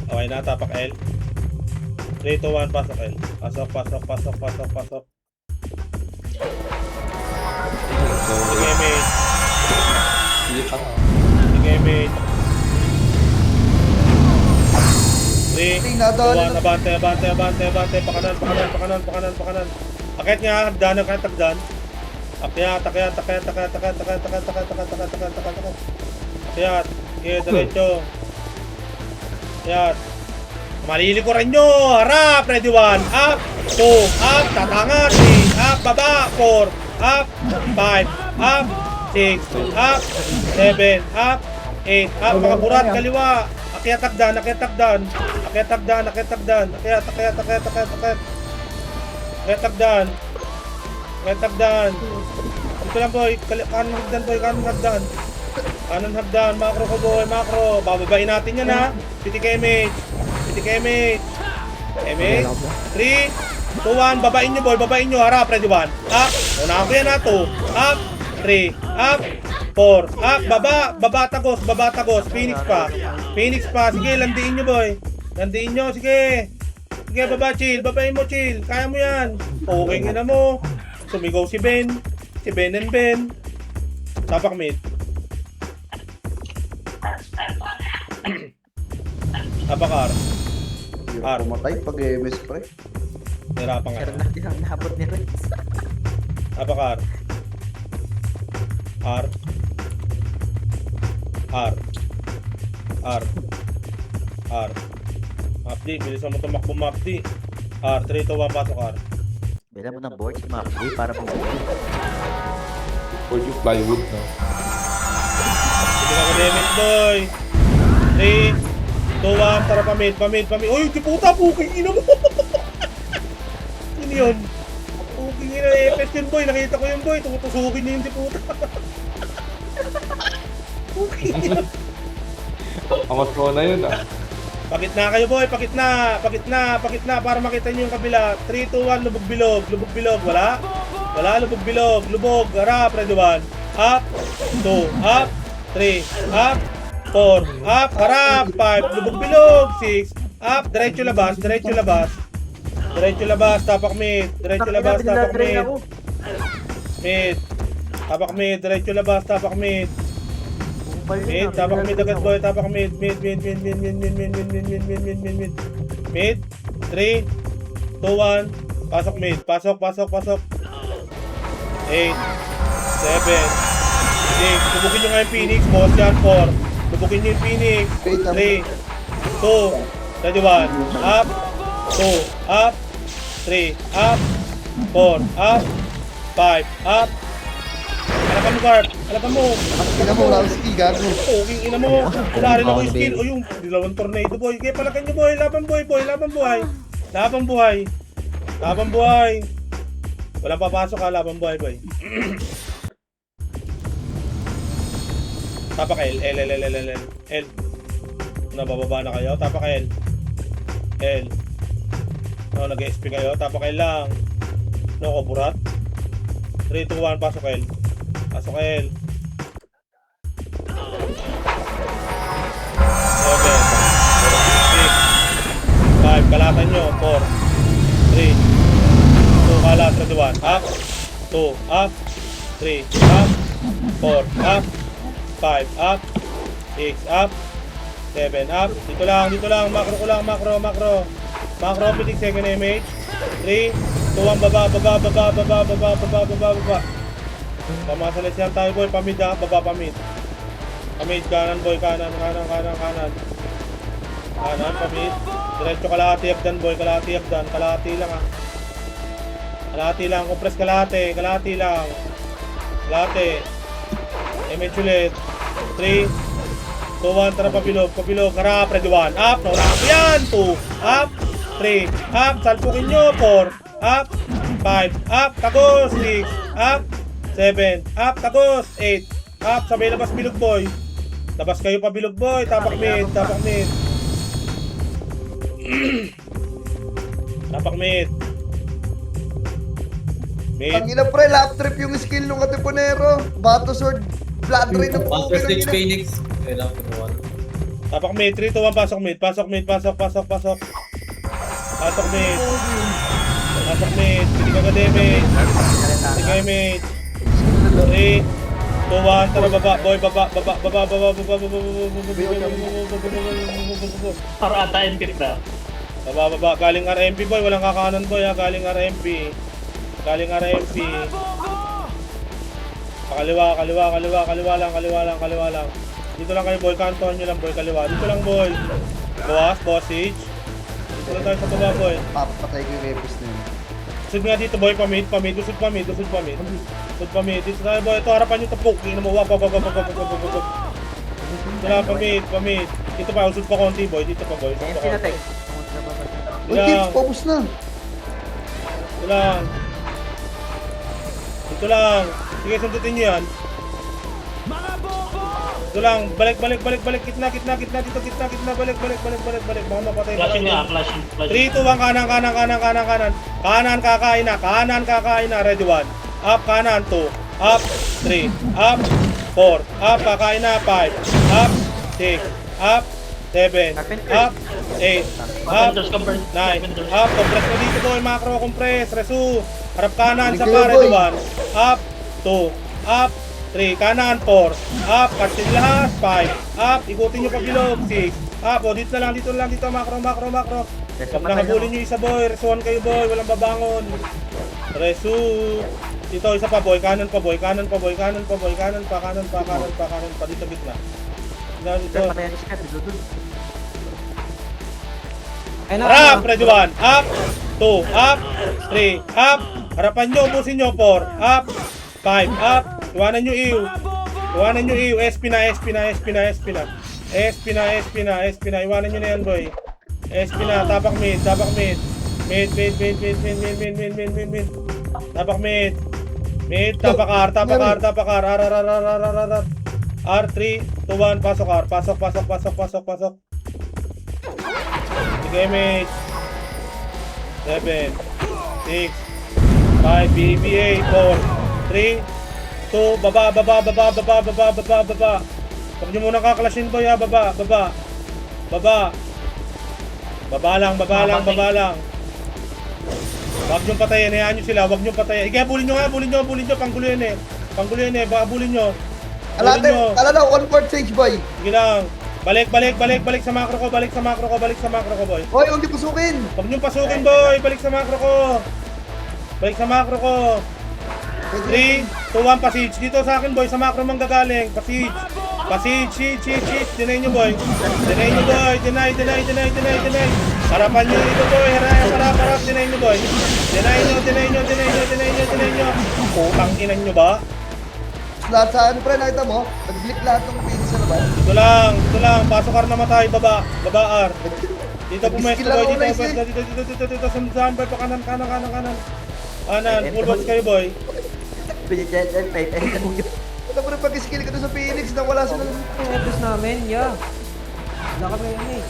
Okay na. Tapak L. 3, 2, 1. Pasok L. Pasok. Sige, mate. Hindi pa nga. 3, Nadali 2, 1, abante, pakanan. Akit nga, hagdan, tagdan. Akyat. Akyat. Sige, diretso. Akyat. Malilikuran nyo. Harap, ready 1. Up, 2, up, tatanga, 3, up, baba, 4, up, 5, up, 6, up, 7, up, 8, up, mga burat, kaliwa. Akyat tagdan. Akyat. Dito lang, boy. Kanan hagdan. Macro ko, boy. Bababain natin yan, ha. Piti ka image. 3, 2, 1. Babain nyo, boy. Harap, ready 1. Up. Una ko yan, ha. 2. Up. 3. Up. 4. Up. Baba tagos. Phoenix pa. Sige, landiin nyo, boy. Sige, baba, chill. Babain mo, chill. Kaya mo yan. Okay, ina mo. Sumigaw si Ben and Ben. Tapak mid. Abakar. Ar. Pumatay pag MS pre. Hirapan nga. Meron natin ang nabot ni Rex. Abakar. R. Mapdi, bilisan mo tumakbo, Mapdi. R, 3, 2, 1, pasok R. Bila mo ng board si Macri para mo. For you plywood, no? Sige na ko damage, boy. 3, 2, 1, tara pamid. Uy, di puta, puking ina mo. Ano yun? Puking ina, EPS yun, boy. Nakita ko yun, boy. Tutusukin niya yung di puta. Puking ina. Angas mo na yun, ah. Pakit na kayo, boy. Pakit na para makita niyo yung kabila. 3, 2, 1, lubog bilog. Wala, lubog bilog. Harap, ready 1. Up, 2, up, 3, up, 4, up, harap, 5, lubog bilog, 6, up, diretso labas. Tapak mid. Mid. Tapak mid, diretso labas, tapak mid. Mid, tapak mid agad, boy. Tapak mid. Mid. 3, 2, 1. Pasok mid. Pasok. 8, 7, 6. Lubukin nyo nga yung Phoenix, boss yan. 4. Lubukin nyo yung Phoenix. 3, 2, ready 1. Up, 2, up, 3, up, 4, up, 5, up. Halapan mo, Garp. Halapan mo. Ina mo, wala akong ski, gago. Poging ina mo. Wala rin ako yung skill. O yung dilawang tornado, boy. Kaya palakan nyo, boy. Laban buhay. Walang papasok, ha. Laban buhay, boy. Tapak L. Nabababa na kayo. Tapak L. No, nag-SP kayo. Tapak L lang. No, burat. 3, 2, 1. Pasok L. 7, 6, 5, kalatan nyo, 4, 3, 2, kalat, 1, up, 2, up, 3, up, 4, up, 5, up, 6 up, 7 up. Dito lang, macro ko lang, macro. Macro, pitik second image. 3, 2, 1, baba. Pamasalis yan tayo boy, pamid ha, baba pamid. Pamid, kanan boy, kanan. Kanan, pamid. Diretso kalahati agdan boy, kalahati lang ha. Kalahati lang, compress kalahati lang. Kalahati. Image ulit. 3, 2, 1, tara pabilog, harap, ready 1, up, no, up, yan, 2, up, 3, up, salpukin nyo, 4, up, 5, up, tagos, 6, up, 7, up, tagos, 8, up, sabay labas bilog boy. Labas kayo pa bilog boy, tapak mid. Tapak mid. Ang ina pre, lap trip yung skill nung Katipunero. Bato sword, blood rain ng Counter pukin. Stage Phoenix. Kailangan ko naman. Tapak mid, 3, 2, 1, pasok mid. Pasok mid. Pasok mid, hindi ka damage. Hindi ka damage. 3, 2, 1, tara baba, boy, baba. Para ata MP na. Baba, galing RMP boy, walang kakanan boy ha, galing RMP. Kaliwa lang. Dito lang kayo boy, kanton nyo lang boy, kaliwa. Dito lang boy. Boss siege. Dito lang tayo sa baba boy. Papatay ko yung repis na yun. Usod nga dito boy, pamid. Usod pamid. Dito tayo boy, ito harapan nyo tapok. Tingnan mo, wag. Dito lang, pamid. Dito pa, usod pa konti boy. Dito pa boy, usod pa konti. Uy, tips, paubos na. Dito lang. Sige, sundutin nyo yan. Dito lang. Balik. Kitna. Dito, kitna. Balik. Baka mapatay na Flashing kayo. nga, flashing. 3, 2, 1, kanan. Kanan, kakain na. Ready 1. Up, kanan, 2. Up, 3. Up, 4. Up, kakain na. 5. Up, 6. Up, 7. Up, 8. Up, 9. Up, compress na dito boy. Macro, compress. Resu. Harap kanan sa Bigay, ready boy. 1. Up, 2. Up, 3. Kanan, 4. Up, katin lahas. 5. Up, ikutin nyo pa bilog. 6. Up, o dito lang. Macro. Pag nakabulin nyo isa boy, resuan kayo boy, walang babangon. Resu. Dito isa pa boy, kanan pa. Kanan pa. Dito gitna. Dito. Harap, ready 1. Up, 2. Up, 3. Up. Harapan nyo, ubusin nyo. 4. Up, 5. Up. Iwanan nyo iyo. SP na. Iwanan nyo na yan boy. SP na, tapak mid. Mid. Tapak mid. Tapak R. R3, 2, 1, pasok R. Pasok. Sige, mid. 7, 6, 5, BBA, 4, 3, 2, baba. Huwag nyo muna kaklashin boy ha, baba. Baba lang. Huwag nyo patayin, hayaan nyo sila, huwag nyo patayin. Ika, bulin nyo, panggulo yan eh. Baka bulin nyo. Alate, 1/4 sage boy. Sige lang. Balik sa macro ko, boy. Hoy, huwag di pusukin. Huwag nyo pasukin boy, balik sa macro ko. 3, 2, 1, pasage. Dito sa akin boy, sa macro manggagaling. Pasage. Deny nyo boy. Deny. Harapan nyo dito boy. Harap. Deny nyo boy. Deny nyo. Putang inan nyo ba? Lahat sa ano pre, nakita mo? Nag-blip lahat ng pins sa labas. Dito lang. Pasok R namatay. Baba R. Dito pumesto boy. Dito. Sundan boy. Pa kanan. Kanan. Full box kayo boy. Ito pre, pag-skill ka doon sa Phoenix na wala sila. Focus namin, yeah. Wala kami yan eh.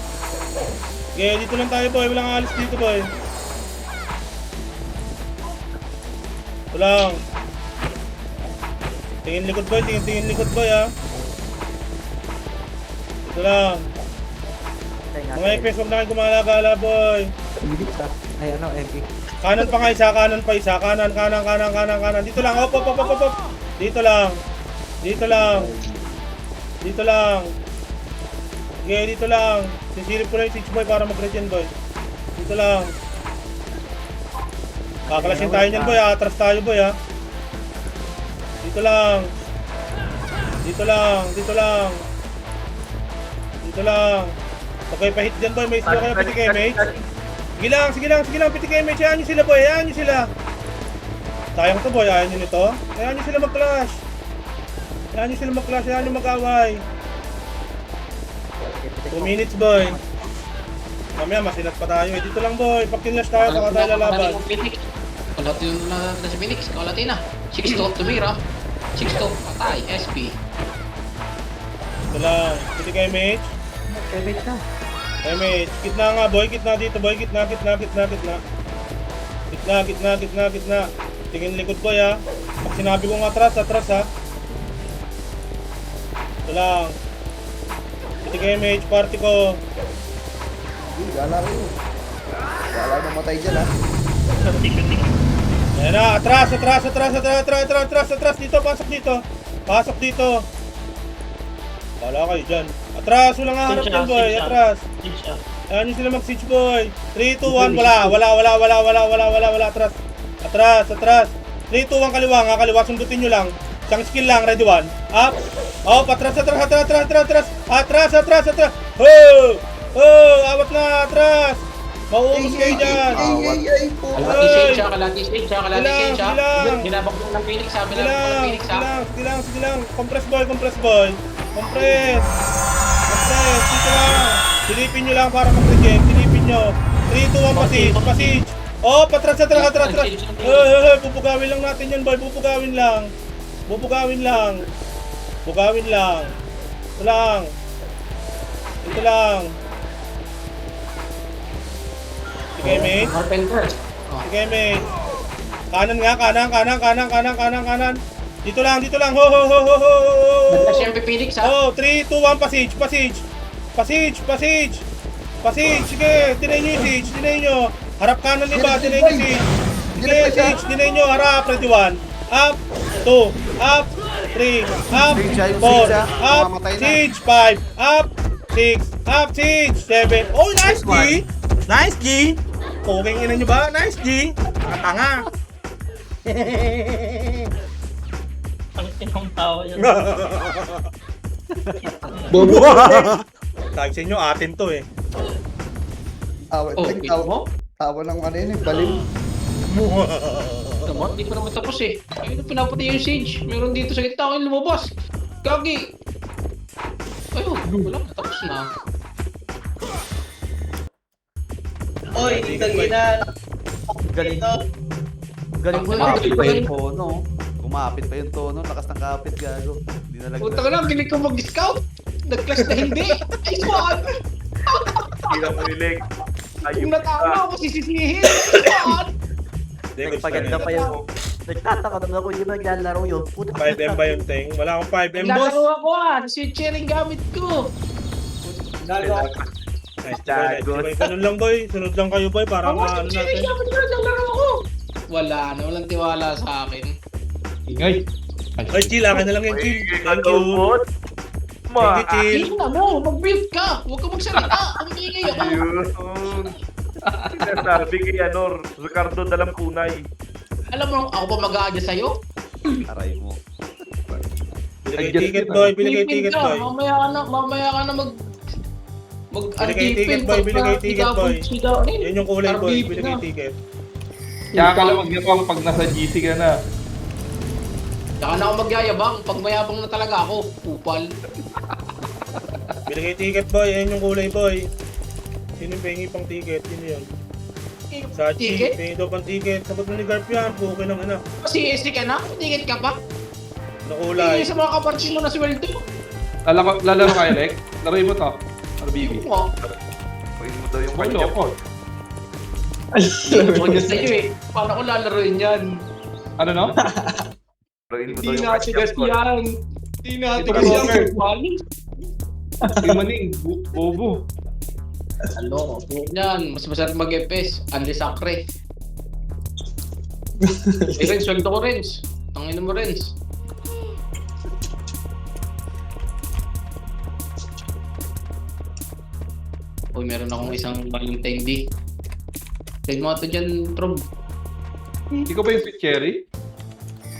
Okay, dito lang tayo boy. Walang alis dito boy. Ito lang. Tingin likod boy ha. Ito lang. Mga FPS, huwag na kayo gumala-gala boy. Ay, ano, MP. Kanan pa nga isa. Kanan. Dito lang. Op. Dito lang. Sige, dito lang. Sisilip ko lang yung switch boy para mag-regen boy. Dito lang. Kakalasin tayo niyan boy, atras tayo boy ha. Dito lang. Dito lang, dito lang. Dito lang. Okay, pahit dyan boy, may slow kayo PTK mate. Sige lang, sige lang, sige lang, PTK mate. Hayaan nyo sila boy, hayaan nyo sila. Sayang to boy, ayaw nyo nito. Hayaan nyo sila mag-clash. Hayaan nyo sila mag-clash, hayaan nyo mag-away. 2 minutes boy. Mamaya masinat pa tayo eh. Dito lang boy, pag kinlash tayo, saka tayo lalaban. Kalatin na si Phoenix, kalatin na. 6-2, tumira. 6-2, patay, SP. Ito lang, PTK mate. Kevin ka. Mate, gitna nga boy, gitna dito boy, gitna. Gitna. Tingin likod boy ha. Pag sinabi kong atras ha. Ito lang. PTK mate, party ko. Gala kayo. Gala namatay dyan ha. Ayan na, atras. Dito, pasok dito. Wala kayo dyan. Atras, walang haharap dyan boy, atras. Ayan nyo sila mag-siege boy. 3, 2, 1, wala. Atras. 3, 2, 1, kaliwa, sundutin nyo lang. Isang skill lang, ready 1. Up. Oh, patras. Atras. Awat na, atras. Mauubos kayo dyan. Ay, po. Kalati stage siya. Ginabak mo ng Phoenix, sabi na ng Phoenix ha. Sige lang. Compress boy. Compress. Dito lang. Silipin nyo lang para mag-reject. Silipin nyo. 3, 2, 1, passage. Oh, patras. Pupugawin lang natin yan boy. Pupugawin lang. Ito lang. Sige, mate. Carpenter. Sige, mate. Kanan. Dito lang. Ho. Nagka siya yung Phoenix ha. Oh, 3, 2, 1, passage. Sige, tinay nyo yung siege. Harap kanan iba, tinay nyo yung siege. Sige, siege, tinay nyo, harap, ready 1. Up, 2, up, 3, up, 4, up, siege, 5, up, 6, up, siege, 7. Oh, nice G! Puging ina nyo ba? Nice G! Nakatanga! Ang inong tao yun. Bobo. Sabi sa inyo, atin to eh. Tawa ng ano yun, balim. Naman, di pa naman tapos eh. Ayun, pinapatay yung siege. Meron dito sa gitna ako yung lumabas. Gagi! Ayun, wala, tapos na. Oy, Galing mo Kumapit pa yung tono. Kumapit pa yung tono. Lakas ng kapit, gago. Hindi na Punta ka lang, gilig ko mag-scout. Nag-clash na hindi. Ay, swan! Kung natama ako, sisisihin. Ay, swan! Nagpaganda pa yun. Nagtataka naman ako, hindi ba naglalaro yun? 5M ba yung ting? Wala akong 5M, boss. Naglalaro ako si sharing gamit ko. Nice boy. Ganun lang boy. Sunod lang kayo boy para maano natin. Naglalaro ako. Wala na, walang tiwala sa akin. Ingay. Ay, chill. Akin na lang yung chill. Thank you. Thank you, chill. Hindi na mo, mag-build ka. Huwag ka magsalita. Ang ingay ako. Sinasabi kay Ricardo Dalampunay. Alam mo, ako ba mag-aadya sa'yo? Aray mo. Binigay ticket boy. Mamaya ka na Binigay ticket boy. Yan yung kulay boy. Binigay ticket. Kaya kalawag niyo pang pag nasa GC ka na. Saka na ako magyayabang. Pag mayabang na talaga ako, upal. Binigay ticket boy. Yan yung kulay boy. Sino yung pengi pang ticket? Sino yun? Sachi, Ticket? pengi daw pang ticket. Sagot mo ni Garp yan. Puke ng anak. CSC ka na? Ticket ka pa? Na kulay. Hindi sa mga kapartin mo na sweldo. Lalaro ka, Elec? Laruin mo to. RBB. Oo. Pwede mo daw yung Ulo kanya. ko. Huwag na sa'yo eh. Paano ko lalaroin yan? Ano no? Pwede mo daw Hindi yung natin kanya. kasi yan. Hindi natin Ito kasi Walker. yan. Si Maning. Bobo. Ano? Yan. Mas masarap mag-FPS. Anli Sacre. Renz, sweldo ko Renz. Tangin mo Renz. Uy, meron akong isang Valentine D. Trade mo ito dyan, Trob. Ikaw ba yung sweet cherry?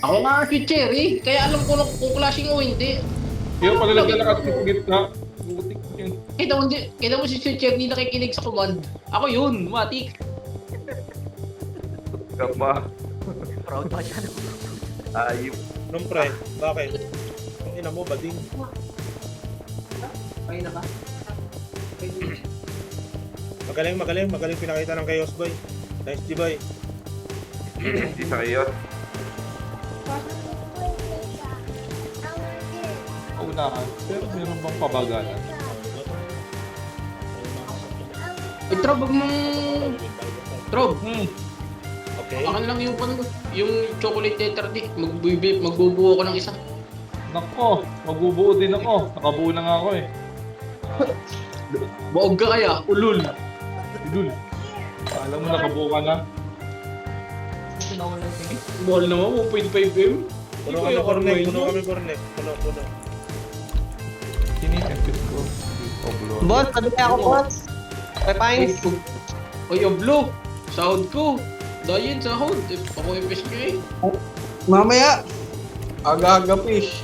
Ako nga si Cherry, kaya alam ko kung klaseng o hindi. Yung palalagyan na kasi sa gitna. Butik yun. Kita mo si Cherry nakikinig sa command. Ako yun, matik. Ka ba? Proud pa siya. Ayop. Nung pre, bakit? Ang ina mo, bading. Ay na ka. Magaling pinakita ng Chaos Boy. Nice G-Boy. Hindi sa kayo. Paunahan. Pero meron bang pabagalan? Ay, Trob, wag mong... Trob, Okay. akin lang yung chocolate letter D. Magbubuo ko ng isa. Nako, magbubuo din ako. Nakabuo na nga ako eh. Buog ka kaya, ulul. Idul. Alam mo nakabuo ka na. Mahal naman, 1.5M. Puno kami cornet. Puno. Kinitempit ko. Boss, pabili ako, boss. Pepines. Oy, Oblo, sahod ko. Dayan, sahod. Ako yung best nyo eh. Mamaya. Aga-aga fish.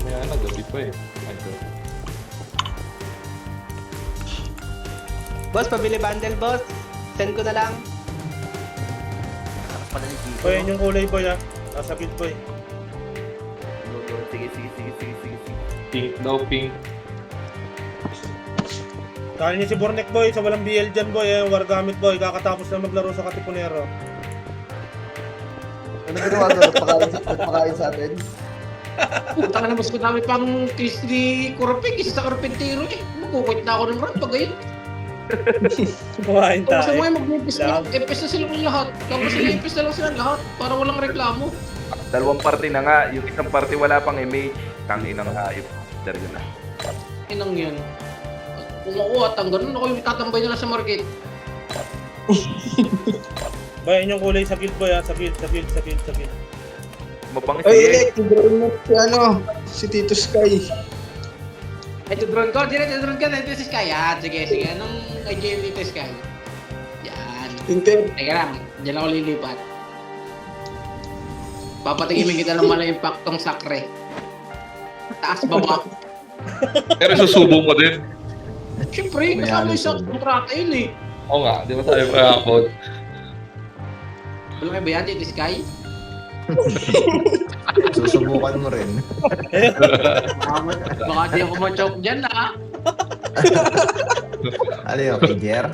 Kaya na, gabi pa eh. Ito. Boss, pabili bundle, boss. Send ko na lang. Tapos pala ni Gio. Boy, yun yung kulay boy ah. Nasa build boy. Sige. Pink daw, pink. Kaya niya si Bornek boy, sa walang BL dyan boy, Wargamit boy, kakatapos na maglaro sa Katipunero. Ano ginawa doon? Nagpakain sa atin? Putang na mas madami pang case ni Kurapik, isa sa Carpentero eh. Magkukwit na ako ng run pag ganyan. Kumain Kung gusto tayo. mo ay mag-epis na, Lang. epis na silang lahat. Tapos sila-epis na lang sila lahat para walang reklamo. Dalawang party na nga. Yung isang party wala pang image. Tanginang hayop. Derga na. Inang yan. Kung ako at ang ganun, ako yung tatambay na lang sa market. Boy, yun yung kulay sa guild boy ah, sa guild. Mabangis Ay, eh. Elec, tignan mo si Tito Sky. Ay, drone ko, drone ka, dito si Sky. Yan, sige. Anong IGM dito Sky? Yan. Tinter. Teka lang, dyan ako lilipat. Papatigimin kita ng mga impaktong sakre. Taas baba. Pero susubong mo din. Siyempre, kasama yung sa kontrata yun eh. Oo nga, di ba tayo kahapon? Wala kayo ba yan, Tito Sky? Susubukan mo rin. Baka di ako ma-choke dyan ha. Ano yun, Pijer?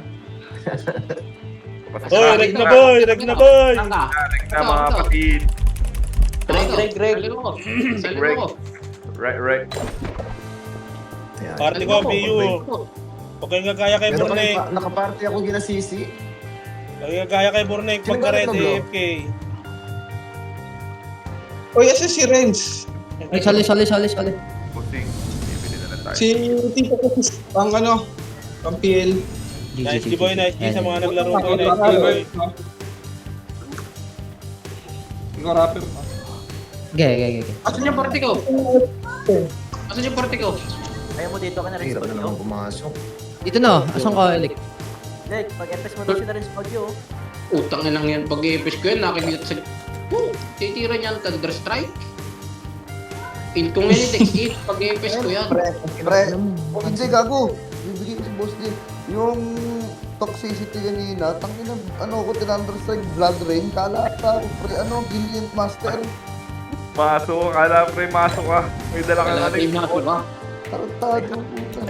Boy, reg na boy! Saan ka? Reg na mga kapatid. Greg. Salin mo. Reg. Party ko, BU. Okay nga kaya kay Pero Bornek. nakaparty ako ginasisi. Okay nga kaya kay Bornek, Sino pagka-red galit mo, bro? AFK. O, yes, si Renz. Ay, sali. Pusing. Bibili na lang tayo. Si Tito Kutis. Pang ano, pang PL. Nice G-Boy, nice G sa mga naglaro ko. Nice Ikaw G-Boy. Ikaw rapper ka. Okay. Asan yung party ko? Ayaw mo dito ka na rin sa Hirap na audio. naman pumasok. Dito na, asan ka, Elec? Elec, pag-epis mo daw siya na rin sa audio. Utang na lang yan. Pag-i-epis ko yan, nakikita sa... Titira niyan, Thunder Strike. In kung ngayon, Dex 8, pag-i-epis ko yan. Pre, hindi gago. Bibigyan ko si Boss J. Yung toxicity kanina, tangin na, ko, tinunderstrike, blood rain, kala ka, pre, brilliant master. Masok ka na, pre. Masok ka. May dala ka Wala na. team na ako ba? Tarantado, puta.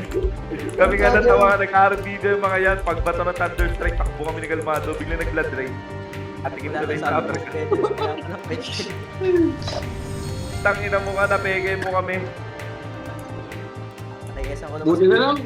Kami nga natawa, nag-RBD yung mga yan. Pagbato ng Thunderstrike, takbo kami ni Kalmado. Bigla nag-blood rain. At tingin Wala na yung sa counter. Tangina mo ka, napegay mo kami. Nakikisan ko na Buti na lang.